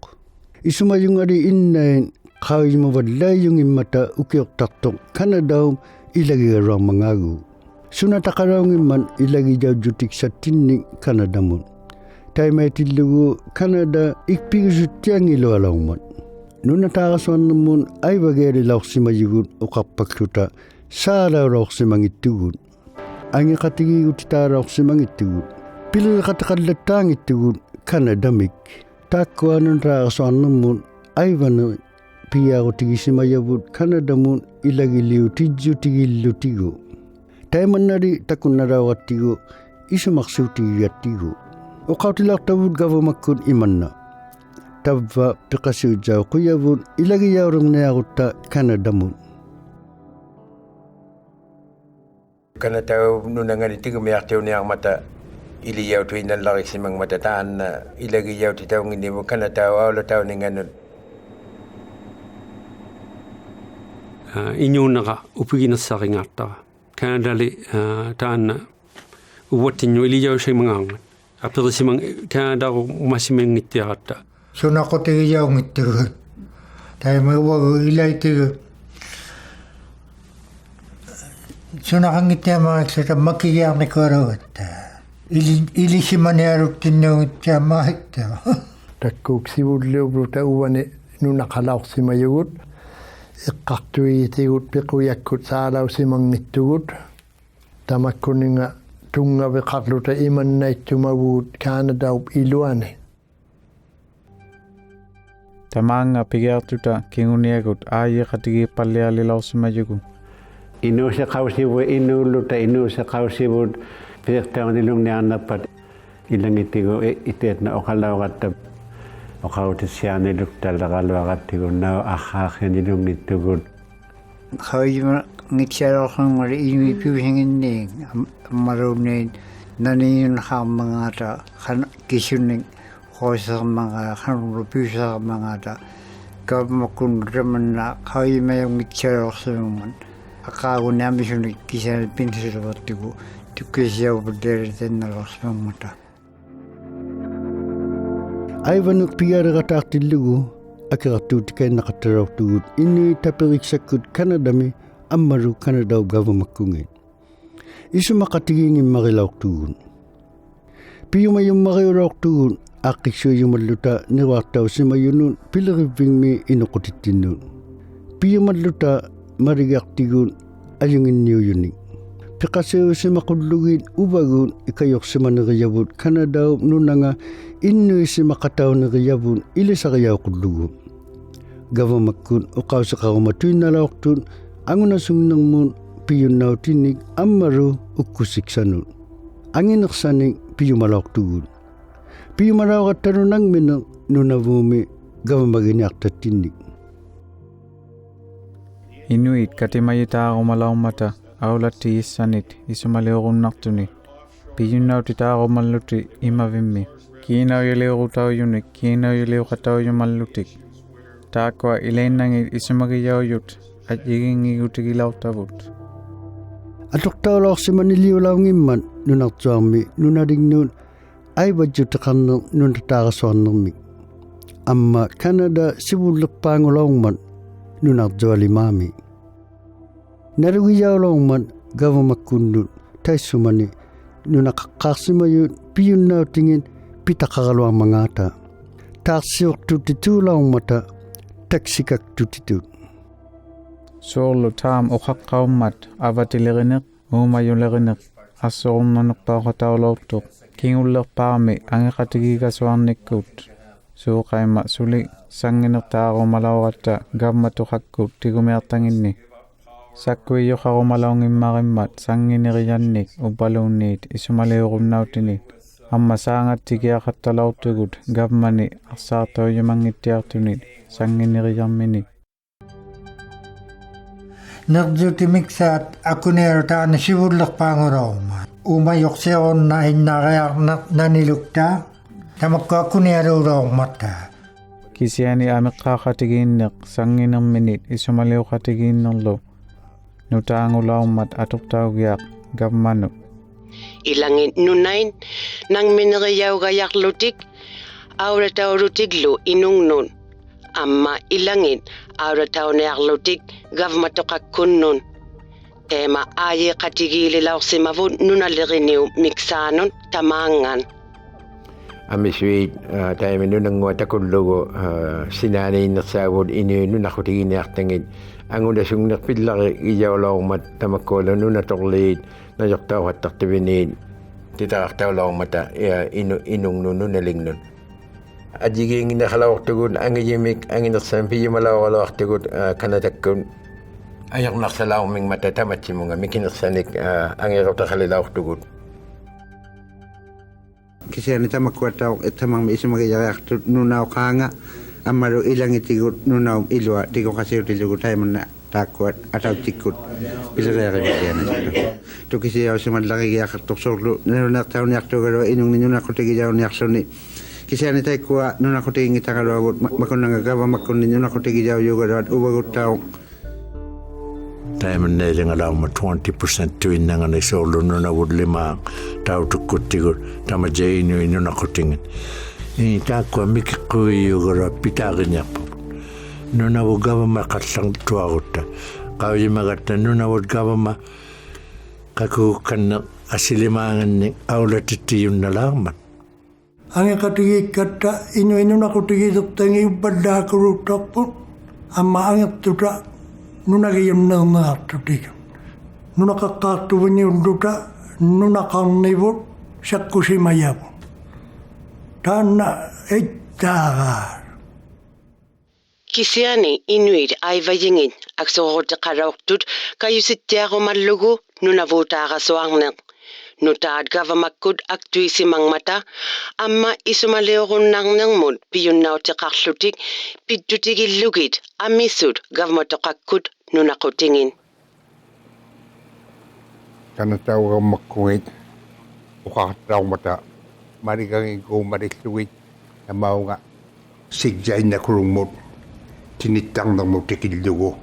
isumayungali innain qauyimavallaayungimmata ukiortartoq Canadaum ilagigaruarmangaagu sunataqaraungimman ilagijaujutiksattinni Canadamun taimaitillugu Canada ikpigisuttiangilualaummat nunataqasuannermun aivageelilaussimayugut uqarpakluta saalaulauqsimangittugut angiqatigigutitaalaorsimangittugut pileriqataqallattaangittugut Kanadamik taakkuanun raaqasuarnermun aivane piyaarutigisimajavut Kanadamun ilagiliutiggiutigillutigu taimannari takunnarauqattigu isumaqsuutigigattigu uqautilartavut gavamakkut imanna tavva piqasiujau quyavut ilagiyaurungniarutta Kanadamun kana tau nunangani tigumiartiuniar mata iliyau tu inallari simang mata taan ilagiyau ti tau ngini mo kana tau awla tau ninganun inyunaga upiginasaringatta kanadali taan uwatinyo iliyau simang apirisimang kanada umasimengittiaratta sunaqotigiyau ngittigut taimawagu ilaitigu sunaqangittiamaaksata makigiarnikuarugatta ilisimanearuttinnugut takkuuksivulluubluta uwani nunaqalauqsimayugut iqqartuigitigut piquyakkut saalausimangittugut tamakkuninga tungaviqarluta imannaittumavuut Kanadaup iluani Tamaanga pigiartuta kinguniagut aayiqatigipallialilausimajugu Inuusa qausivu inuulluta inuusa qausivut piirtaunilungniarnerpat ilangitigu iteetna oqalauqatta oqautisiarniluktalaqaluaqattigu nau aqaaqinilungittugut Qauyima ngitsiarorqangmari inui piusinginniing ammaruunniin naniin qaarmangaata kisunning qoisarmangaa qanurlu piusarmangaata kavmakkun ramanna qauyimajum ngitsiarorqsimungan aqaagunaamisunik kisal pinsiluvattigu tukkisiaupulleeritennalorsimangmata aivanuk pigareqataartillugu akeqartuutikainnaqattarautugut inni taperiqsakkut Kanadami ammaru Kanadau gavamakkungi isumaqatigiingimmarilauqtugut piyumayummariulauqtugut aqqiksuuyumalluta niruartausimayunun pilerivvingmi inuqutittinnut piyumalluta marigartigun ayunginniuyunik piqasiusimaqullugiit uvagun ikayorsimaneriyavut Kanadau nunanga innuisimaqatauneriavun ilisariauqullugu gavamakkun uqausiqarumatuinnalauqtun angunasungnermun piyunnautinik ammaru ukkusiksanut anginersanik piyumalauqtugut piyumalauqattanunangmine nunavuumi gavamaginiartattinnik Inuit katimayitaarumalaummata aulatti issanit isumaliurunnartunit piyunnautitaarumalluti imavimmi kiinauyuliurutauyunik kiinauyuliuqatauyumallutik taakkua ilainnangit isumagiyauyut ajigingigutigilautavut atoqtaulaorsimaniliulaungimman nunartuarmi nunalingnuut aivajjuteqarner nunataaqasuarnermik amma Kanada sivullerpaangulaungman nunartualimaami nalugiyaulaungman gavamakkunnut taissumani nunaqaqqaarsimayut piyunnautingin pitaqaraluarmangaata taarsiortutituulaungmata taksikaktutitut Soorlu taam uqaqqaummat avatilerineq uumayulerineq assorunnanuqtaaqataulortuq kingullerpaarmi angeqatigigasuarnikkut suuqaima suli sanginertaarumalauqatta gammatuqakkut tigumiartanginni sakkuiyuqarumalaungimmarimmat sangineriyannik upaluunniit isumaliurunnautinik amma saangattigiaqattalaurtugut gammani arsaartoyumangittiartunit sangineriyarminik nerjutimiksaat akuneerutaana sivullerpaangulauma umayoqsiorunna innaariarnaniluktaa tamakku akuneeruulaormatta kisiani ameqqaaqatigiinneq sanginerminit isumaliuqatigiinnerlu nutaangulaummat atuqtaugiaq gammanu Ilangit nunain nang mineriyaugajarlutik aurataulutiklu inungnun amma ilangit aurataunearlutik gavmatoqakkunnun tema aayiqatigililaorsimavut nunalleriniu miksaanun tamaangan Amisuit tayo nunangwa takullugo sinani nagsawod inu nakutiginertangit ang unasung nakpillaki iyawlawmat tamakolo nunatorlit nayoktawat taktivinit titaktawlaw mata inung nunaling nun. Ajigi ang inakalawak tugun ang iyimik ang inaksampi yumalawalawak tugun kanatakun ayak naksalaw ming matatamat si mga mikinaksanik ang ikaw tugun. Kasi ano tamakwa tamang may isang magayayak nunaw kanga amaro ilang itigut nunaw ilwa tiko kasi utilugut tayo man takwat ataw tikut bisa kaya kaya na to kasi yaw sa madlaki gayak tuksorlo narunak taon yak to garo inung ninyo nakutigi yaw niyak soni kasi ano tayo kuwa nung nakutigi ngita garo makon nangagawa makon ninyo nakutigi yaw yung garo at uwagot taong tayo man nailing alaw mo 20% tuwin na nga na isolo no na wud lima tao tukutigur tama jay inyo nakutingin takwa mikikuyo garo pitagin niya po no na wud gawa makatlang tuwagota kawin magata no na wud gawa kakukan na asilimangan ni awla titiyun na laman ang ikatigi kata inyo nakutigi tuktangi pada kurutak po ama ang ituta nunagayam na nakatutig nunakakatuwan yung duta nunakanibot sa kusimayabo tana itagar Kisiani Inuit aivayingit aksorote karaktut kayusittiago mallugu nunavutaga soangnek nutaad gavamakkud aktuisi mangmata amma isumaleorun nangnangmud piyunnauti qarlutik piddutigillugit amisud gavmatoqakkut nunaqutingin kanataw makkungit ukataw mata marigang ko marikluwit na mao nga sigjay na kurumot tinitang ng mutikildugo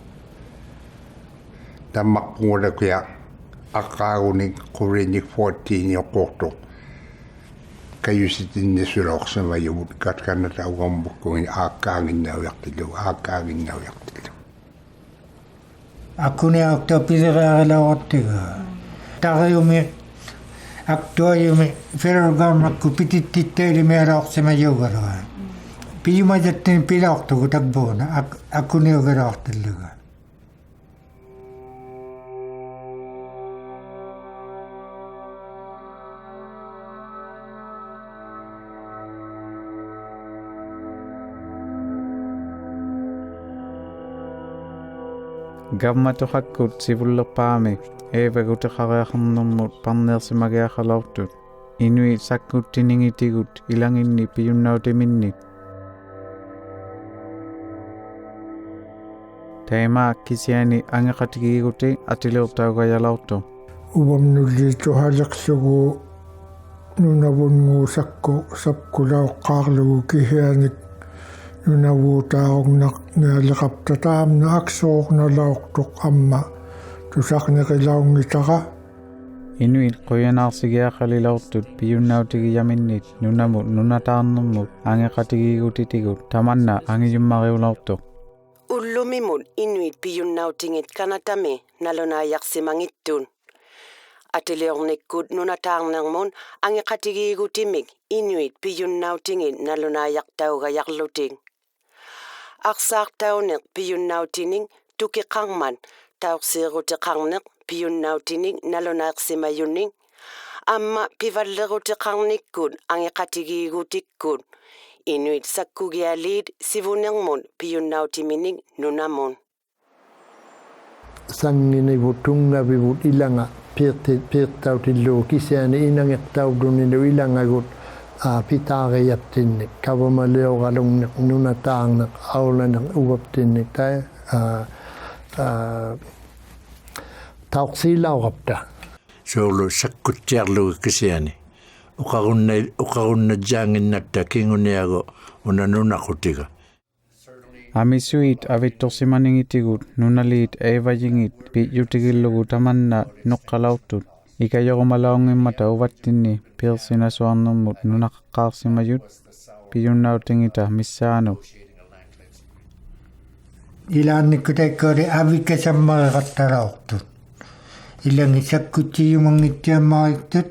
tamak mo na kaya akaw ni kurinik 14 yung koto kayo si tinisurok sa mayumut kat kanataw ang bukungin akangin na yaktilo Aku ni akta pidara lawat tiga. Takayumi akta yumi federal government ku pitit titeli merak sama yoga. Piyuma jatin pilak tu tagbona aku ni yoga tiga. Gavmatoqakkut sivullerpaami eevaguteqariaqarnermut parneersimagiaqalaurtut Inuit sakkuttiningitigut ilanginni piyunnauteminni Taima kisiani angeqatigiguti atileurtaugajalauto Ubamnullitu halaqsugu nunavungu sapkulau qarlugu kihianik nunavutaarugnak nialiqaptataam naaksoornalauqtuq amma tusaqniqilaungitara Inuit qoyanaarsigiaqalilaurtut piyunnautigiyaminnit nunamut nunataarnermut angeqatigigutitit tamanna angiyummariulaurto Ullumimut Inuit piyunnautingit kanatami nalunayaqsimangittun Atileornikkut nunataarnermun angeqatigigutimik Inuit piyunnautingit nalunayaqtaugayarluting Aqsaartauneq piyunnautining tukiqarman tauqsiirutiqarneq piyunnautining nalunaqsimayunning amma pivallerutiqarnikkut angeqatigigutikkut Inuit sakkugialiit sivunermun piyunnautimining nunamun sanginivut tungavivut ilanga pirtautillu kisiani inangeqtauduninu ilangagut pitaarijattinnik kavamaleoralungneq nunataarneq aulaneq uvaptinnik tai tauqsilaurapta soulu sakkuttiarlugu kisiani uqarunna jaanginnatta kinguniago unanunaqutiga Amisuit avittorsimaningitigut nunaliit eevajingit pi'yutigillugu tamanna noqqalauttut ikajorumalaungimmata uvattinni pirsinasuarnermut nunaqqaarsimayut piyunnautingita missaanu Ilaannikkutakkoori avikasammareqartalaortut ilangi sakkutiyumangittiammaarittut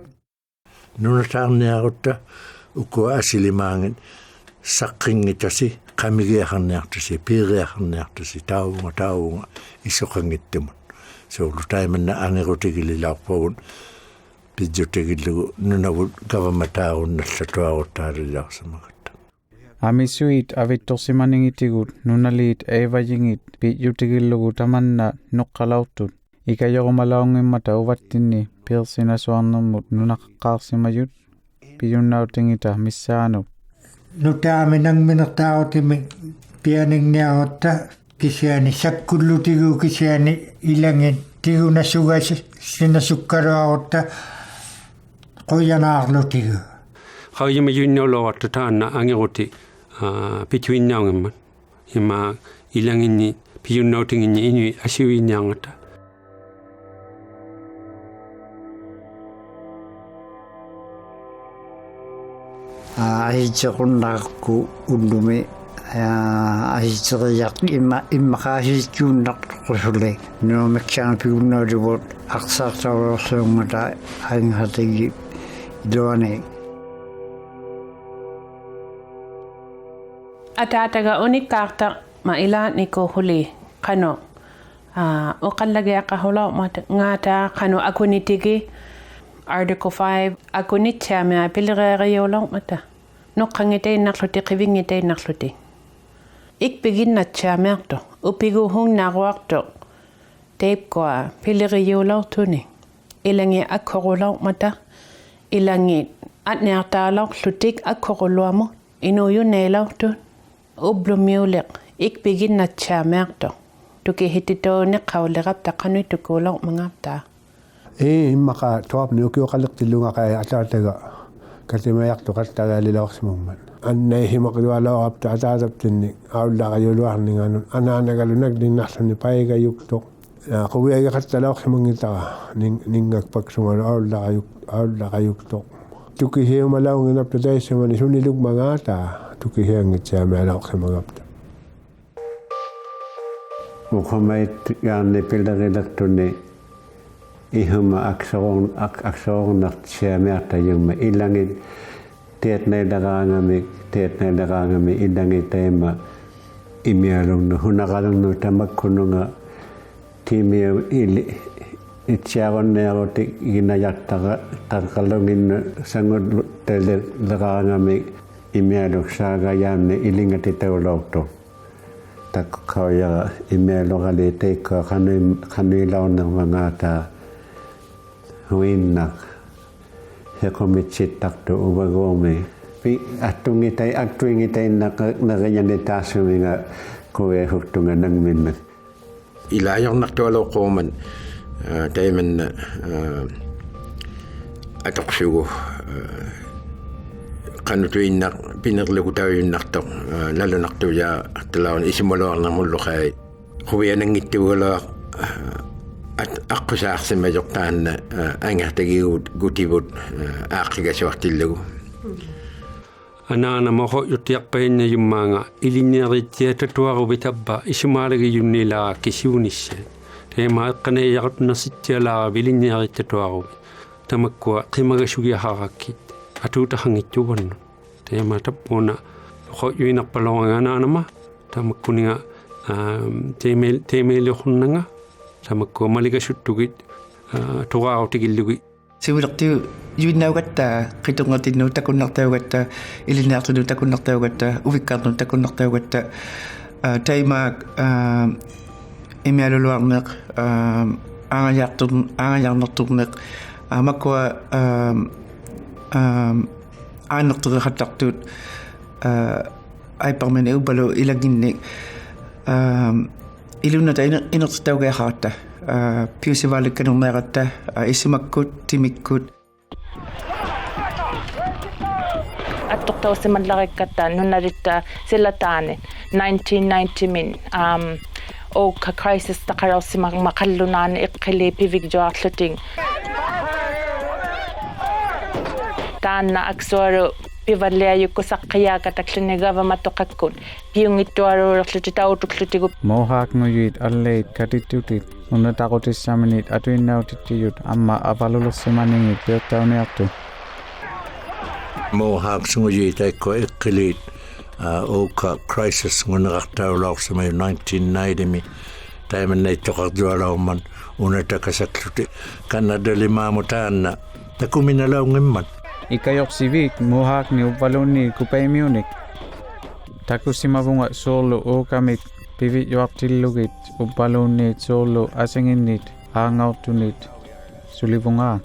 nunataarniarutta ukua asilimaangin saqqinngitasi qamigiaqarniartusi piiriaqarniartusi taavunga isoqangittumun soulu taimanna angerutigililaarpugun pidjutigillugu nunavut gavamataarunallatuaruttaalilaarsamagatta Amisuit avittorsimaningitigut nunaliit eivajingit pijutigillugu tamanna nuqqalauttut ikajorumalaungimmata uvattinni pirsinasuarnermut nunaqqaarsimayut piyunnautingita missaanu nutaaminangminertaarutimi pianingniarotta kisiani sakkullutigu kisiani ilangin tigunasugas sinasukkaluarutta qoyanaarlutigu Qaujima junnoloorta taanna angeruti pituinnaungimman ima ilanginni piyunnautinginni inui asiuinnaangata Ahitsequnnaqarku ullumi ahitseriaq immaqaasitsuunnartoqusuli nuumiksaana pigunnautivut aqsaartaruorsuungata aangatigi iluani Atataga unikkaarta ma ilaaniko huli qano uqallagiaqahula ngata qano akunitigi Article 5 akunitsaamia pilireeriulormata noqqangiteinnarluti qivingiteinnarluti ikpiginnatsaamiarto upiguhunnaruarto teipkoa piliriulortuni ilangi akkorulormata ilangi atniartaalorlutik akkoruluamu inuyunneilortun ublumiuleq ikpiginnatsaamiarto tukihititooni qauliqapta qanuitukuulormangapta immaqa tuapni ukiuqalliqtillunga qai ataataga katimayaqtuqattagaalilorsimumman annaihimaqilualoorapta ataataptinni aullaqajuluarninganun anaanagalunak linnarluni paigayuktoq quviagiqattaloorsimungitara ninngakpaksungalu aullaqayuktoq tukihiumalaunginapta taissimani sunilukmangaata tukihiangitsaamialoorsimagapta Muhammad yaanni pilerilertunni ihuma aksorunartsiamiarta yumma ilangit tiatnailaraangami ilangitaima imialunnu hunaqalunnu tamakkununga timia itsiaronnearutik ginayartaqalunginnu sangutleraangami imialuksaaga yaanni ilingatitaulortu takkauyaga imialugali teikkoa qanuilaunermangaata huinnak hekomitsittartu uvaguumi pi attuingitainnaqayanitaassuminga kuiahuktunga nangminna ilaajornartualoqquuman taimanna atoqsugu qanutuinnaq pinerlugutauyunnartoq nalunartuja talaun isimuluarnermulluqai quviananngittuguloaq аққусаарсимажортаанна ангартагигут гутивут ааққигасуартиллагу анаана мохо ютиарпаинна юммаанга илинниаритсиататуарубитаппа исумаалаги юннилаа кисиунисса тема эққанеяартунерситсиалаа вилинниариттатуаруби тамаккуа қимагасугиахараккит атуутахангитсуванну тема таппуна хо юинарпалоранганаанама тамаккунинга темелиорнанга tamakko malikasuttugit tuqaarutigillugi siulertiu yuinnaugatta qitungatinnu takunnartaugatta ilinnaartunu takunnartaugatta uvikkaarnu takunnartaugatta taimaak imialuluarneq aangajarnerturneq makkua aanertuqeqattartuut aiparmani upalu ilaginnik ilunata inertitaugeaqaratta piusivaallukkanerneeratta isimakkut timikkut attortausimallarikkata nunalitta sillataani 1990 min oka crisis taqarausimaqallunaani iqqili pivigjoarluting taanna aksuaru pivalliajukkusaqqiyaakatakluni gavamatoqakkun piungittuaruerlutitautuklutigu mohaaknuyuit alleit katittutit unnataqutissaaminit atuinnautittiyut amma avalulersimaningit piuttauniartu Mohawk sungujita ko ikilit oka crisis ngunaqartaulaaq samay 1990 taiman nei toqardualauman unatakasakluti Canada limamutaanna takuminalaungimman Ikayoksivik Mohawk ni upaluni kupaimiunik takusimavunga solo okamik pivit yuartillugit upalunit solo asinginnit aangautunit sulivunga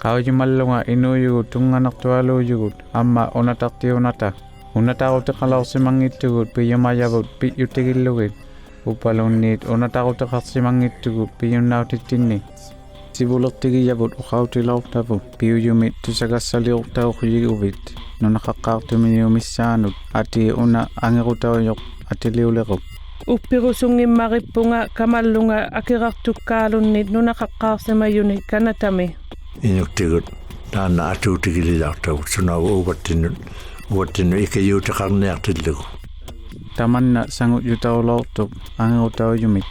Kaujimallunga inuyugut tunganartualuyugut amma onatartiunata unataruteqalarsimangittugut piyumayavut piyyutigillugit upalunniit unataruteqarsimangittugut piyunnautittinni sivulertigiyavut uqautilaurtavut piyuyumit tusagassaliurtauqyiguvit nunaqaqqaartuminiumissaanut ati una angerutaujoq atiliulequp Uppirusungimmaripunga kamallunga akirartukkaalunnit nunaqaqqaarsimayunit kanatami Inuktigut taanna atuutigililaartavut sunau uvattinnu ikayuutaqarniartillugu Tamanna sangut yutaulortup angerutaujumit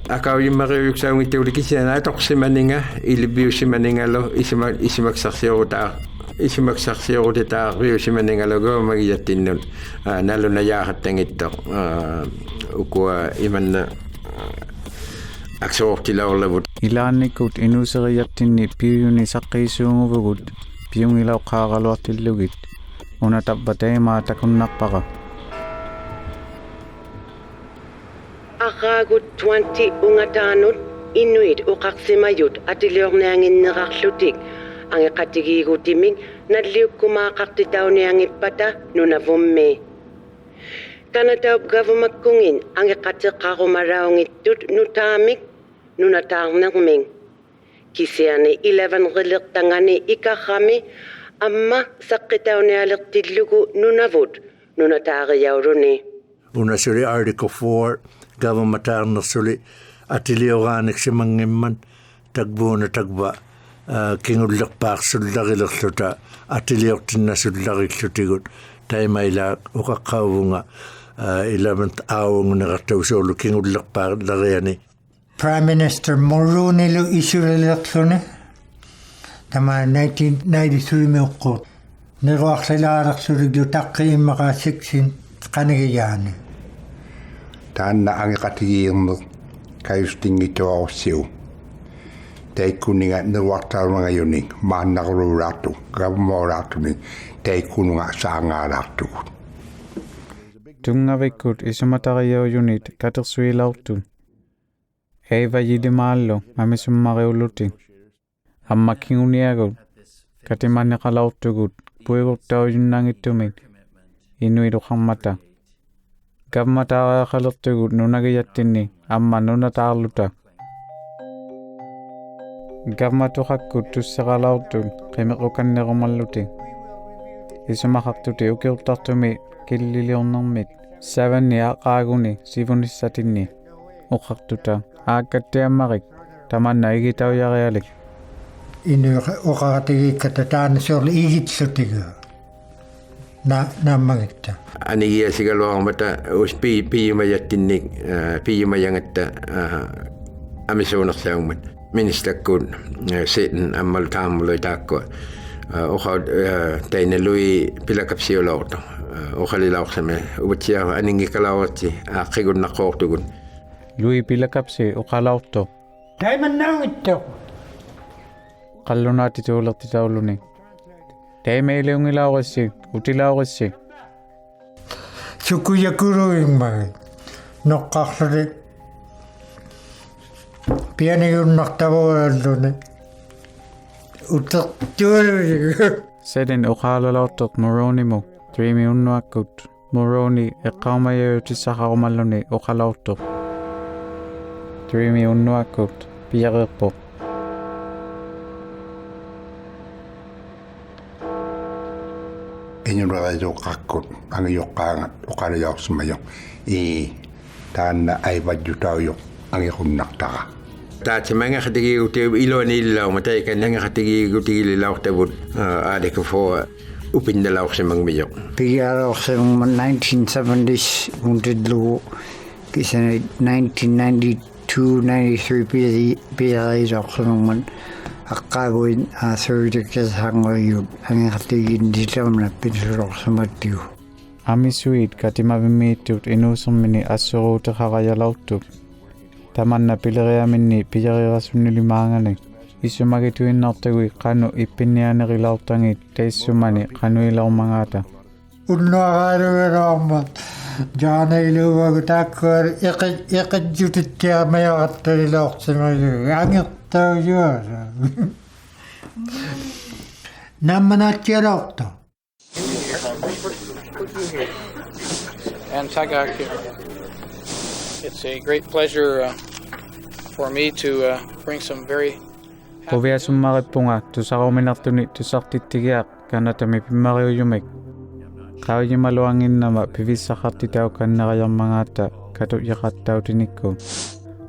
Akaujimariuksauнгитtuulikисиана аторсиманинга илибиуссиманингало isimaksarsiorutаа riusimaningalugo magiyattinnun nalunajaahattangitto ukua imanna aksoortilaorlavut Ilaannikut inuseriyattinni piyuni saqqiisuunguvugut piyungilauqqaaqaluartillugit unatappateemaa takunnarpaqa Aqaagut 20 ungataanut inuit uqaqsimayut atiliornianginnerarlutik angeqatigigutimik nalliukkumaaqartitauniangippata nunavummi Kanataup gavamakungin angeqateqqarumaraungittut nutaamik nunataarnerming kisiani 11 rilirtangani ikarrami amma saqqitaunialertillugu nunavut nunataariyauruni Unasuri Article 4 government-arnersuli atilioraaniksimangimman tagbuuna tagba kingullerpaarsullarilerluta atiliortinnasullarilutigut taimaila uqaqqauvunga 11th hour-ngertausuulu kingullerpaarlariani Prime Minister Mulroonilu isurillerluni tama 1993 meuqqut niruarsilaalersuliglu taqqiimmaqaasiksin qanigiyaani Taanna angeqatigiirneq kayustingituarussiu taikkuninga neruartaarungayunik maannaqululaartu gavmoolaartuni taikkununga saangaalaartugut Tungavikkut isumatariyaujunit katersuilaurtu Eiva yidimaallo amisummariuluti ammakinguniagut katimanneqalaurtugut puigurtaujunnangittumik inuiluqammata Gavmataaqalertugut nunagiyattinni amma nunataarluta Gavmatuqakkut tussaqalaurtut qimequkannerumalluti isumaqartuti ukiurtartumi killiliornermit 7 ni aqaaguni sivunissatinnni uqartuta aakkattiammarik tamanna igitaujarialik inu oqaratigikkata taannasorlu igitsutigu naammagitta anigiasigaluarmata piyumayattinnik piyumayangatta amisuunersaungmat ministakkuun sitten ammal taamuloi taakkua oqaut tainalui pilakapsiulaorto oqalilaursame uvatsiava aningikalaorti aaqqigunnaqoortugun Lui pilakapsi uqalaurto Taimannaungitto qallunaatituulertitauluni Taimeiliungilaurissi utilaurissi Sukuyakuruingmagi noqqarluli pianiunnartavualluni utertualuligu Seden uqaalalaurtot Moronimu triimiunnuakkut Moroni eqqaumayayutissaqarumalluni uqalaurtot triimiunnuakkut piareerpo Inyunraqajuqqakkut angiyoqqaangat uqaliyaorsimayoq taanna aivajjutauyoq angiqunnartaqa Taatsimanga khatigigutiu iluaniillauма taikannanga khatigigutigililaurtavut aadikufua upindalaursimangmiyoq Pigaroqsimang 1970s undidlugu kisani 1992 293 piiriisoqsunerman aqqaaguin aasuutikkasangoyut angeqatigin ditamna pinsuloqsumattigu Amisuit katimavimiittut inuusermini assuruuteqarajalortuk tamanna pileriaminni piyarirasunnilimaangani isumagituinnertagui qanu ippinnianerilaortangit taissumani qanuilaormangata Unnuaqaalugeroormat jaanailuuvagu taakkuar iqijjutittiarmayaqattaliloorsimayu angertaujuasa nammanattialorto And Tagak here. It's a great pleasure for me to bring some very Poviasummarippunga tusaruminartuni tusartittigiaq kanatami pimmariuyumik qaujimaluanginnama pivissaqartitau kanneriarmangaatta katut yaqattautinikku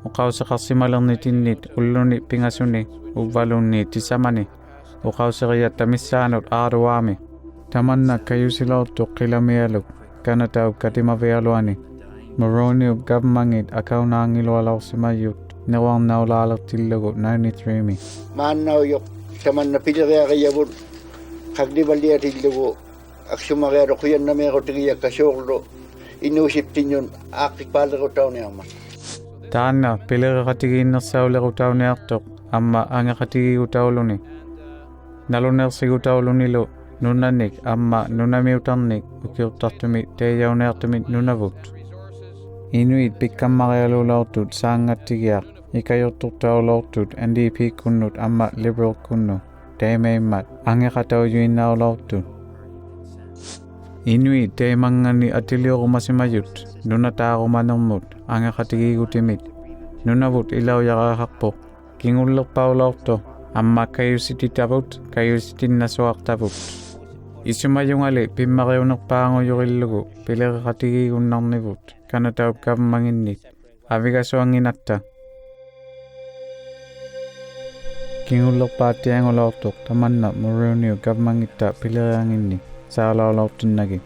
uqauseqarsimalernitinniit ulluni pingasuni uvvalunni tisamani uqauseriat tamissaanut aaruaami tamanna kayusilortuq qilamialuk kanatau katimavialuani Moroni government akaunaangilualorsimayut newarnaulaalertillugu 93mi maannauyoq tamanna pileriaqiyavut qaqnivaliatillugu aksumareeroquyannamiiqutigiakkasuorlu inuusiptinnun aaqqipaallerutauniarma taanna pilereqatigiinnersaulerutauniartoq amma angeqatigigutauluni nalunersigutaulunilu nunnanik amma nunamiutarnik ukiuttartumi teejauneartumi nunavut Inuit pikkammarialuulaortut saangattigiaq ikajorturtaulortut NDP kunnut amma Liberal kunnu teemeimmat angeqataujuinnaulortut Inuit teemangani atiliorumasimayut nunataarumanermut angeqatigigutimit nunavut ilaujaqaqarpoq kingullerpaulorto amma kayusititavut kayusitinnasuartavut Isumayungali pimmariunerpaangujurillugu pilereqatigigunnarnivut kanatau governmenginnit avigasuanginatta kingullerpaattiangulortoq tamanna Moroni governmengitta pilerianginni saalaulortinnagi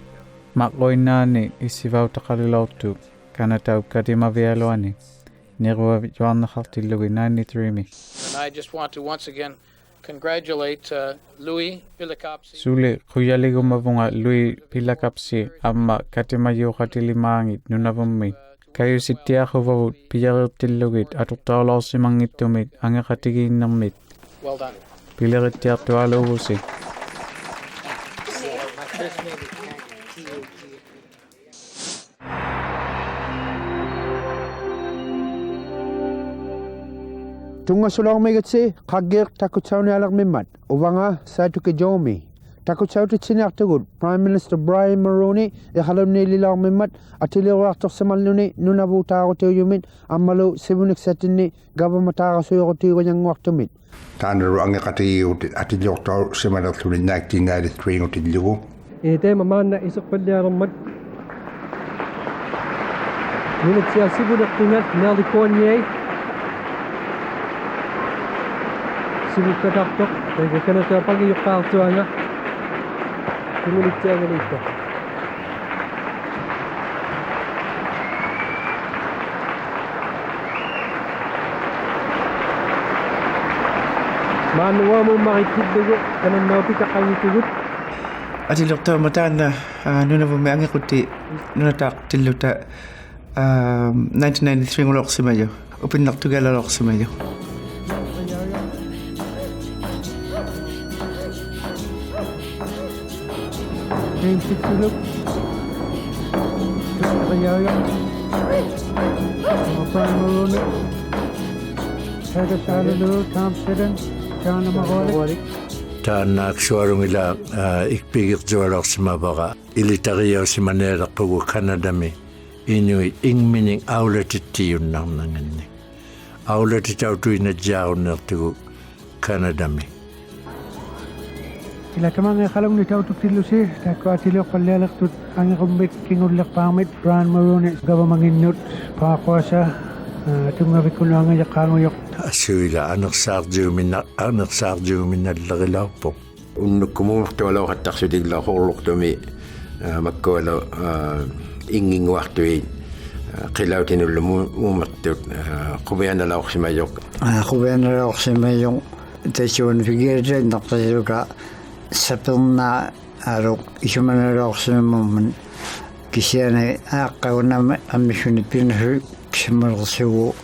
maqquinnaani issivautaqalilortu kanatau katimavialuani nirua juarnaqartillugi 93mi And I just want to once again congratulate Louis Pilakapsi. Sule kuyaligumavunga Louis Pilakapsi amma katimayuqatilimaangit nunavummi kayusittiaquvavut piyarirtillugit atuqtaulorsimangittumit angeqatigiinnermit Well done. Pilerittiartualuugusi Tungasulormigatsi qaggiq takutsaunialermimmat uvanga saatuki jomi takutsaututsiniartugut Prime Minister Brian Mulroney iqalunniililaarmimmat atiliruartorsamalluni nunavutaarutiuyumit ammalu sivuniksatinni governmentaarasuyorutiigujanguartumit taanaru angeqatigigut atiliortau simalerluni 1993 ngutillugu teema maanna iseqpallialermat nunitsiasivunertungat nerlikooniai sivukkatartoq taikakkanata pagiuqqaartuanga tumulitsiangaliitta maannuamummarittillugu kanannaupitaqagitugut atilortaamataanna nunavummi angequtti nunataaqtilluta 1993 ngulorsimayu upinnertugalalorsimayu Look. Prime Mulroney. Tagasalu Tom Sidden. John Mahalik. Taannaaksuarungila ikpigirtualorsimavaqa ilitariausimaneelerqugu Kanadami Inuit ingmining aulatittiunnarnanganni aulatitautuinajjaarunnertugu Kanadami Ila tamang kalong nitautuktilusi takuatilioqallialertut angeqummit kingullerpaarmit Brian Mulroney gavamanginnut paaqquasa tungavikkunuangajaqaanguyoq asuila anersaarjuuminnallerilaarpoq unnukkumungortualauqattarsutiglaaqorlortumi makkuala inginguartuit qilautinullu muumertut quvianalaorsimayok Quvianalaorsimayok tachuan figirte naqtasuka saperna aruq isumanalaorsimamman kisiane aaqqagunama ammisuni pinhu kisamalrsugu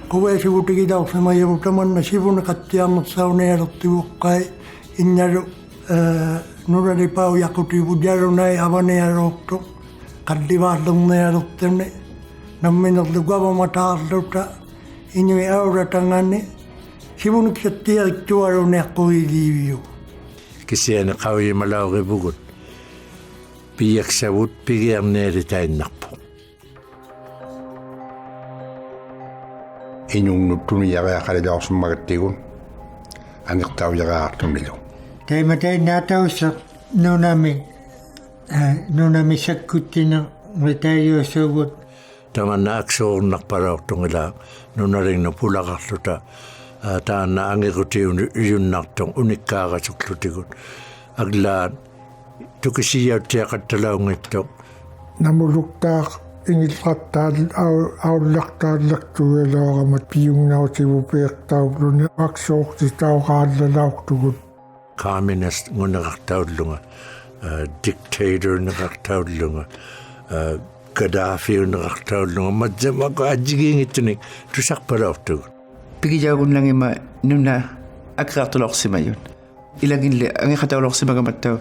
Kuvaisivutikidauksemajarutamanna sivuna kattiangotsauneerottivuqqai innaru nuraripau yakutivujarunai avaneerottu kaddivaallunneerottunni namminerlu gavamataarluta inui auratangani sivuniksettiariktuaruneqquriiliiviu kisiane qauyimalaurivugut piyaksavut pigiarneelitainnerpu Inunnuttuni jaqaqalilaorsummagattiguun angertaujaraqartumilu Taimatainnataussa nunami sakkuttina ritayuusugut tamanna aksoornarpalaortungila nunaringna pulaqarluta taanna angirutiun uyunnartung unikkaarasuklutigut aglaat tukisiyautiaqattalaungittuq namuluktaaq ingilqattaal aullartaallaktugelooramat piungnausivu peertaulluni aksoortitauqaallalaortugut communist nguneqartaullunga dictator neqartaullunga Gaddafi neqartaullunga matzamaka ajigingittunik tusarpalaortugut Pikijagunnangima nunna akrartulorsimayun ilaginle angeqataulorsimagamattau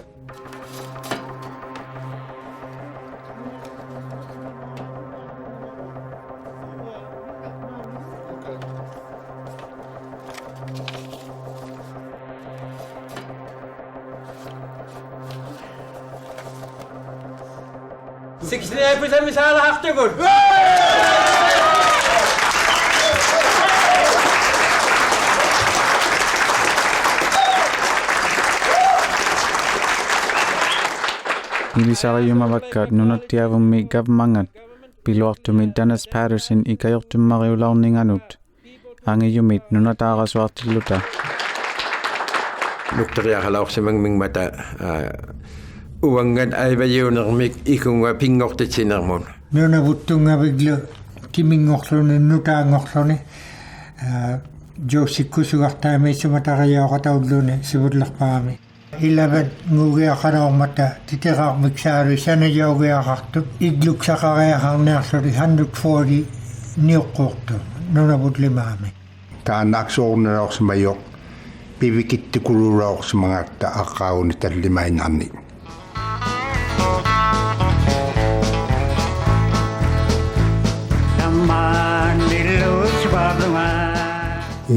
misala haqtigur. Ilisarayumavakkaat nunattiavummi gavmangat piluartumit Dennis Patterson ikajortummariulaorninganut angiyumit nunataarasuartilluta Nukteriaqalaorsimangmingmata uangan aivajuunermik ikunga pingortitsinermun nunavuttuнгавиглу кимингорлуни нутаангорлуни joossikkusugartaamiissumatariaoqataulluuni sivullerpaami 11 ngugiaqalaormata titeraarmiksaalu sanajaugiaqartuk igluksaqariaqarniarluli 140 niuqqortu nunavutlimaami taannaaksoornalaorsimajoq pivikittikuluulaorsimagatta aqqauni tallimainarni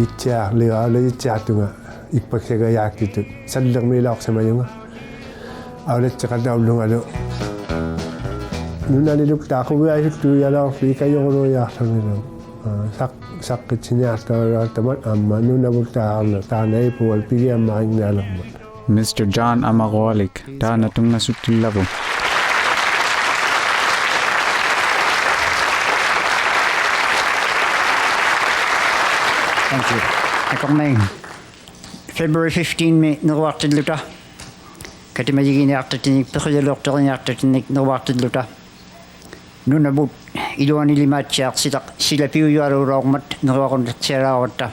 Itja liaale itjaatunga ikpaksega yaaktitut sallermilaorsamayunga auletseqataulungalu nunaliluk taaquviasuttu yalaorli ikajoruluiarlungilu saqqitsiniartaulaatamat amma nunavultaarna taanaipual pigiammaingnialerma Mr. John Amarolik taana tungasuttillavu Thank you. Akomeng. February 15 me nuartilluta. Katimajiginiartatinik perjalortoriartatinik nuartilluta. Nunabut iluani limatsiaq silapiuyualuuroormat nuaruntatsialaavatta.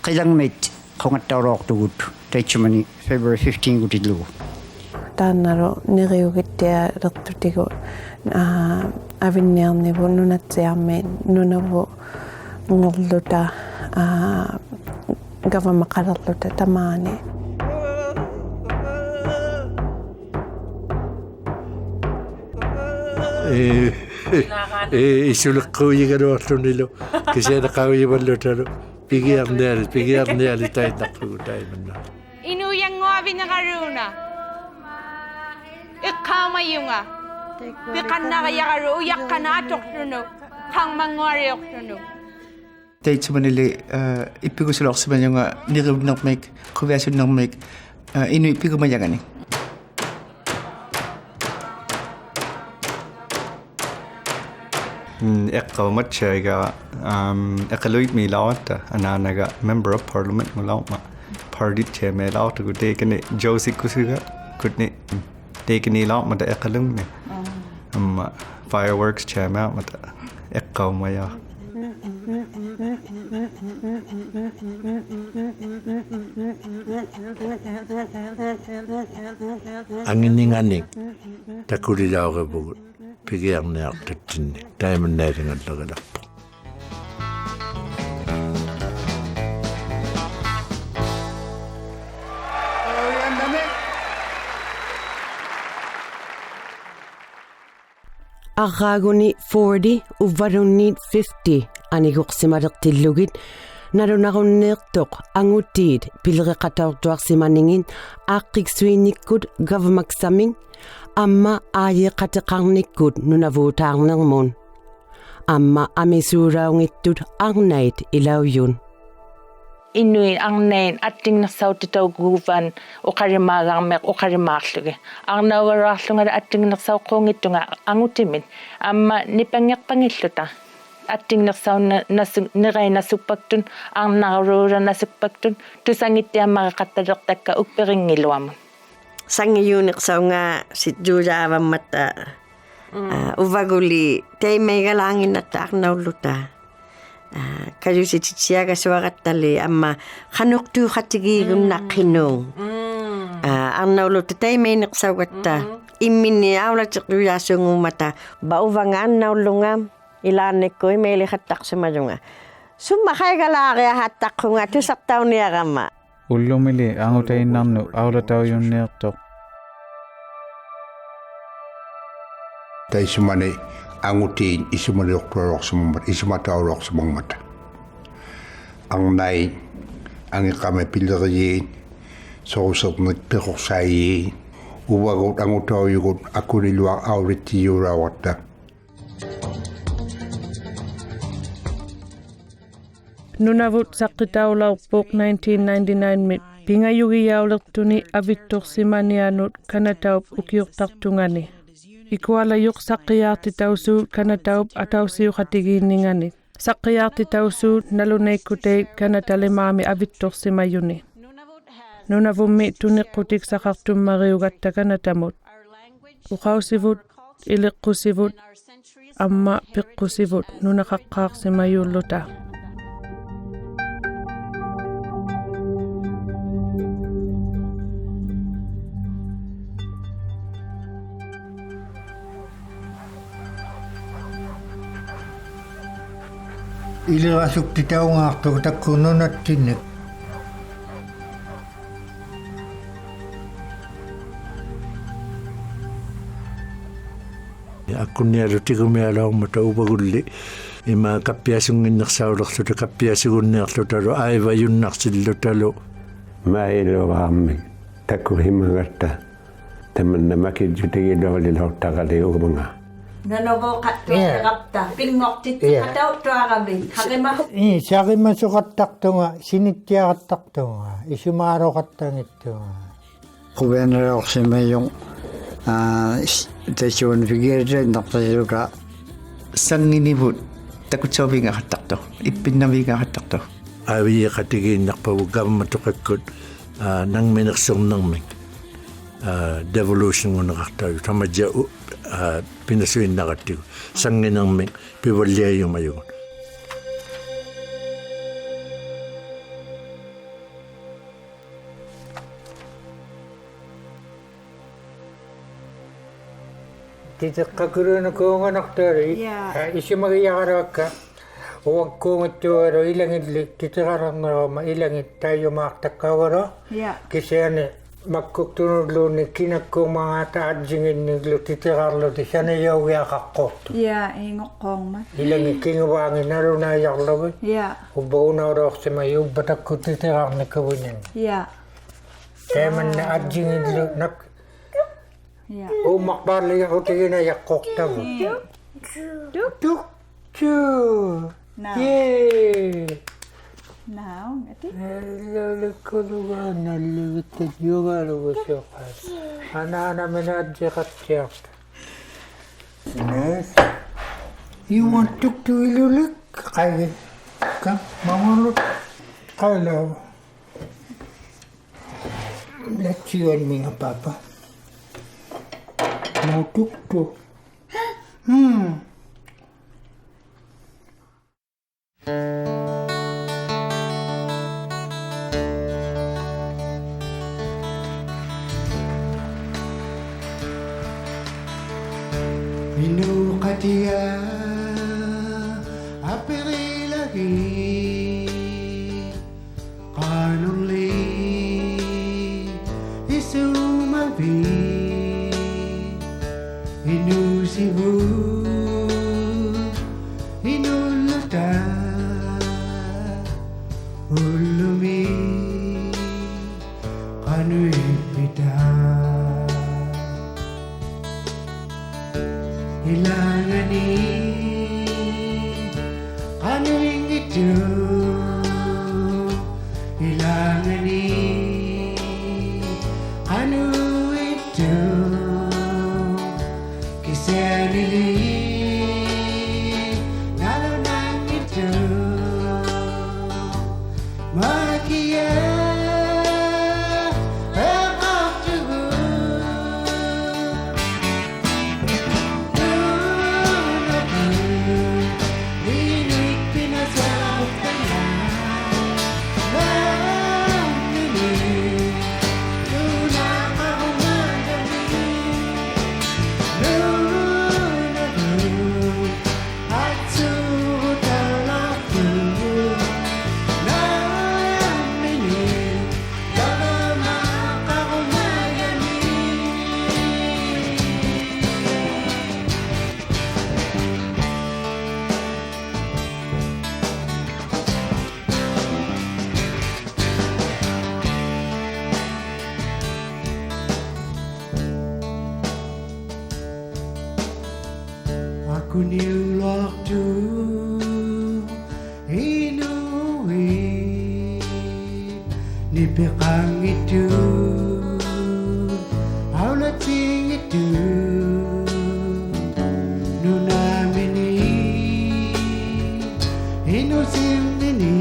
Qilangmit qongattauloortugut taitsumani February 15 kutillugu. Taannaro niriugittia lertutigu avinniarnivu nunatsiarmi nunavu ngorluta gavamaqalerluta tamaani isuleqquuyigaluarlunilu kiseneqauyivallutalu pigiarniali tainnaqqugutaimanna Inuyanguavinaqaruna iqqaamayunga piqannaqayaqaru uyaqqanaatoqtunu qangmanguariortunu Taitsumanili ippikusulorsimayunga nirivnermik quviasunnermik Inuit pigumayagani. Ekka matchega ekaluit mi lawata ananaga member of parliament mulawma party chair me lawta ku dekene Josie kusuga kutni dekene lawma da ekalung ne fireworks chair ma mata ekka maya Angininganik takulilaw bugut pigiang na aktatin diamond netting at lagadap. Agaguni 40 uvarunit 50 aniguqsimarertillugit narunaruneertoq angutiit pilreqataortuarsimaningin aaqqiksuinnikkut gavmaksaming amma aayeqateqarnikkut nunavuutaarnermun amma amisuuraungittut arnait ilauyun Inuit arnain attingnersauttauguvan oqarimaagarmeq oqarimaarlugi arnaugararlunga attingnersauqquungittunga angutimin amma nipangerpangilluta attingnersaunna nereinasuppaktun arnaruuranasuppaktun tusangittiammareqattalertakka ukperingiluamun sangiyuuniqsaunga sitjuujaavammatta uvaguli teimeigalaaginnatta arnaulluta kajusititsiaga suaqattali amma qanuqtuuqatigiigunnaqqinuung arnaulutta teimeineqsaugatta imminni aulatiqtujaasuungummata bauvanga annaullungaam ilaannikkui meeliqattaqsumalunga summa qaigalaariahattaqqunga tusartauniaramma Ullumili angutainnarnu aulataujunniartoq Taisumane angutiin isumaliortuarorsummut isumataulorsummut angnai angiqame pilleriin sorusernik peqorsaayi uvagut angutauyugut akuliluaq aulittijuuraawatta Nunavut saqqitaulaurpuuq 1999 mit pingayugiyaulertuni avittorsimanianut kanataup ukiuqtartungani ikualayuq saqqiyaartitausuut kanataup atausiuqatigiinningani saqqiyaartitausuut naluneikkutei kanatalimaami avittorsimayuni nunavummi tuniqqutik saqartummariugatta kanatamut uqausivut iliqqusivut amma piqqusivut nunaqaqqaarsimayulluta Ilirasuktitaungaartuq takkununattinnik Akkunnialu tigumialaummata upagulli ima kappiasunginnersaulerluta kappiasugunniarlutalu aivajunnarsillutalu Mailuaammi takkuhimagatta tamanna makijutigidoolilortaqali uumanga Nanovoqattuaqapta pinngortittiqatautuarami haqima saqimasuqattartunga sinittiaqattartunga isumaaroqattangittunga Qubenerorsimayung tasuun figirrenartasiluka sanginivut takutsauvingaqattarto ippinnavingaqattarto aviqatigiinnarpagu government-uqakkut nangminersernermik devolution-uneqartaju tamaja pinasuinnaqattigu sanginermik pivalliayumayugun titeqqakuruunakuunganartuari isumagiyaqaruakka uakkuungittuaru ilangilli titeqararneruma ilangit taayumaartakkauaro kisiani makkuktunulluunni kinakkuumangaata adjinginniglu titeqarluti sanayaugiaqaqqortu ingoqqoorma ilangi kinguvaangi nalunaayarlugu ubaunaulorsimayu ubbatakku titeqarnikkavunin taimanna adjingillu nak umaqparligaqutigina yaqqortavu tukchu yee Now, ngati. Lulukuruan na luwitit juga luwusukas. Ana menadjikat siapa. Yes. You want to ilulik? Kaya ka mamunut kaya. Let's see what me papa. Mau tuk. Inukatia apiri lagi kanuli isumabi inusibu inuluta ulumi kanuipita ilangani kanuing itu ilangani kanu itu kisah lili nalunang itu makia Aku niu waktu inuwi ni pekang itu aula ting itu nunamini inusim nini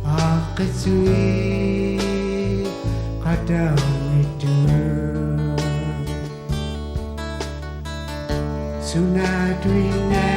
akasui kadang itu Sunatuina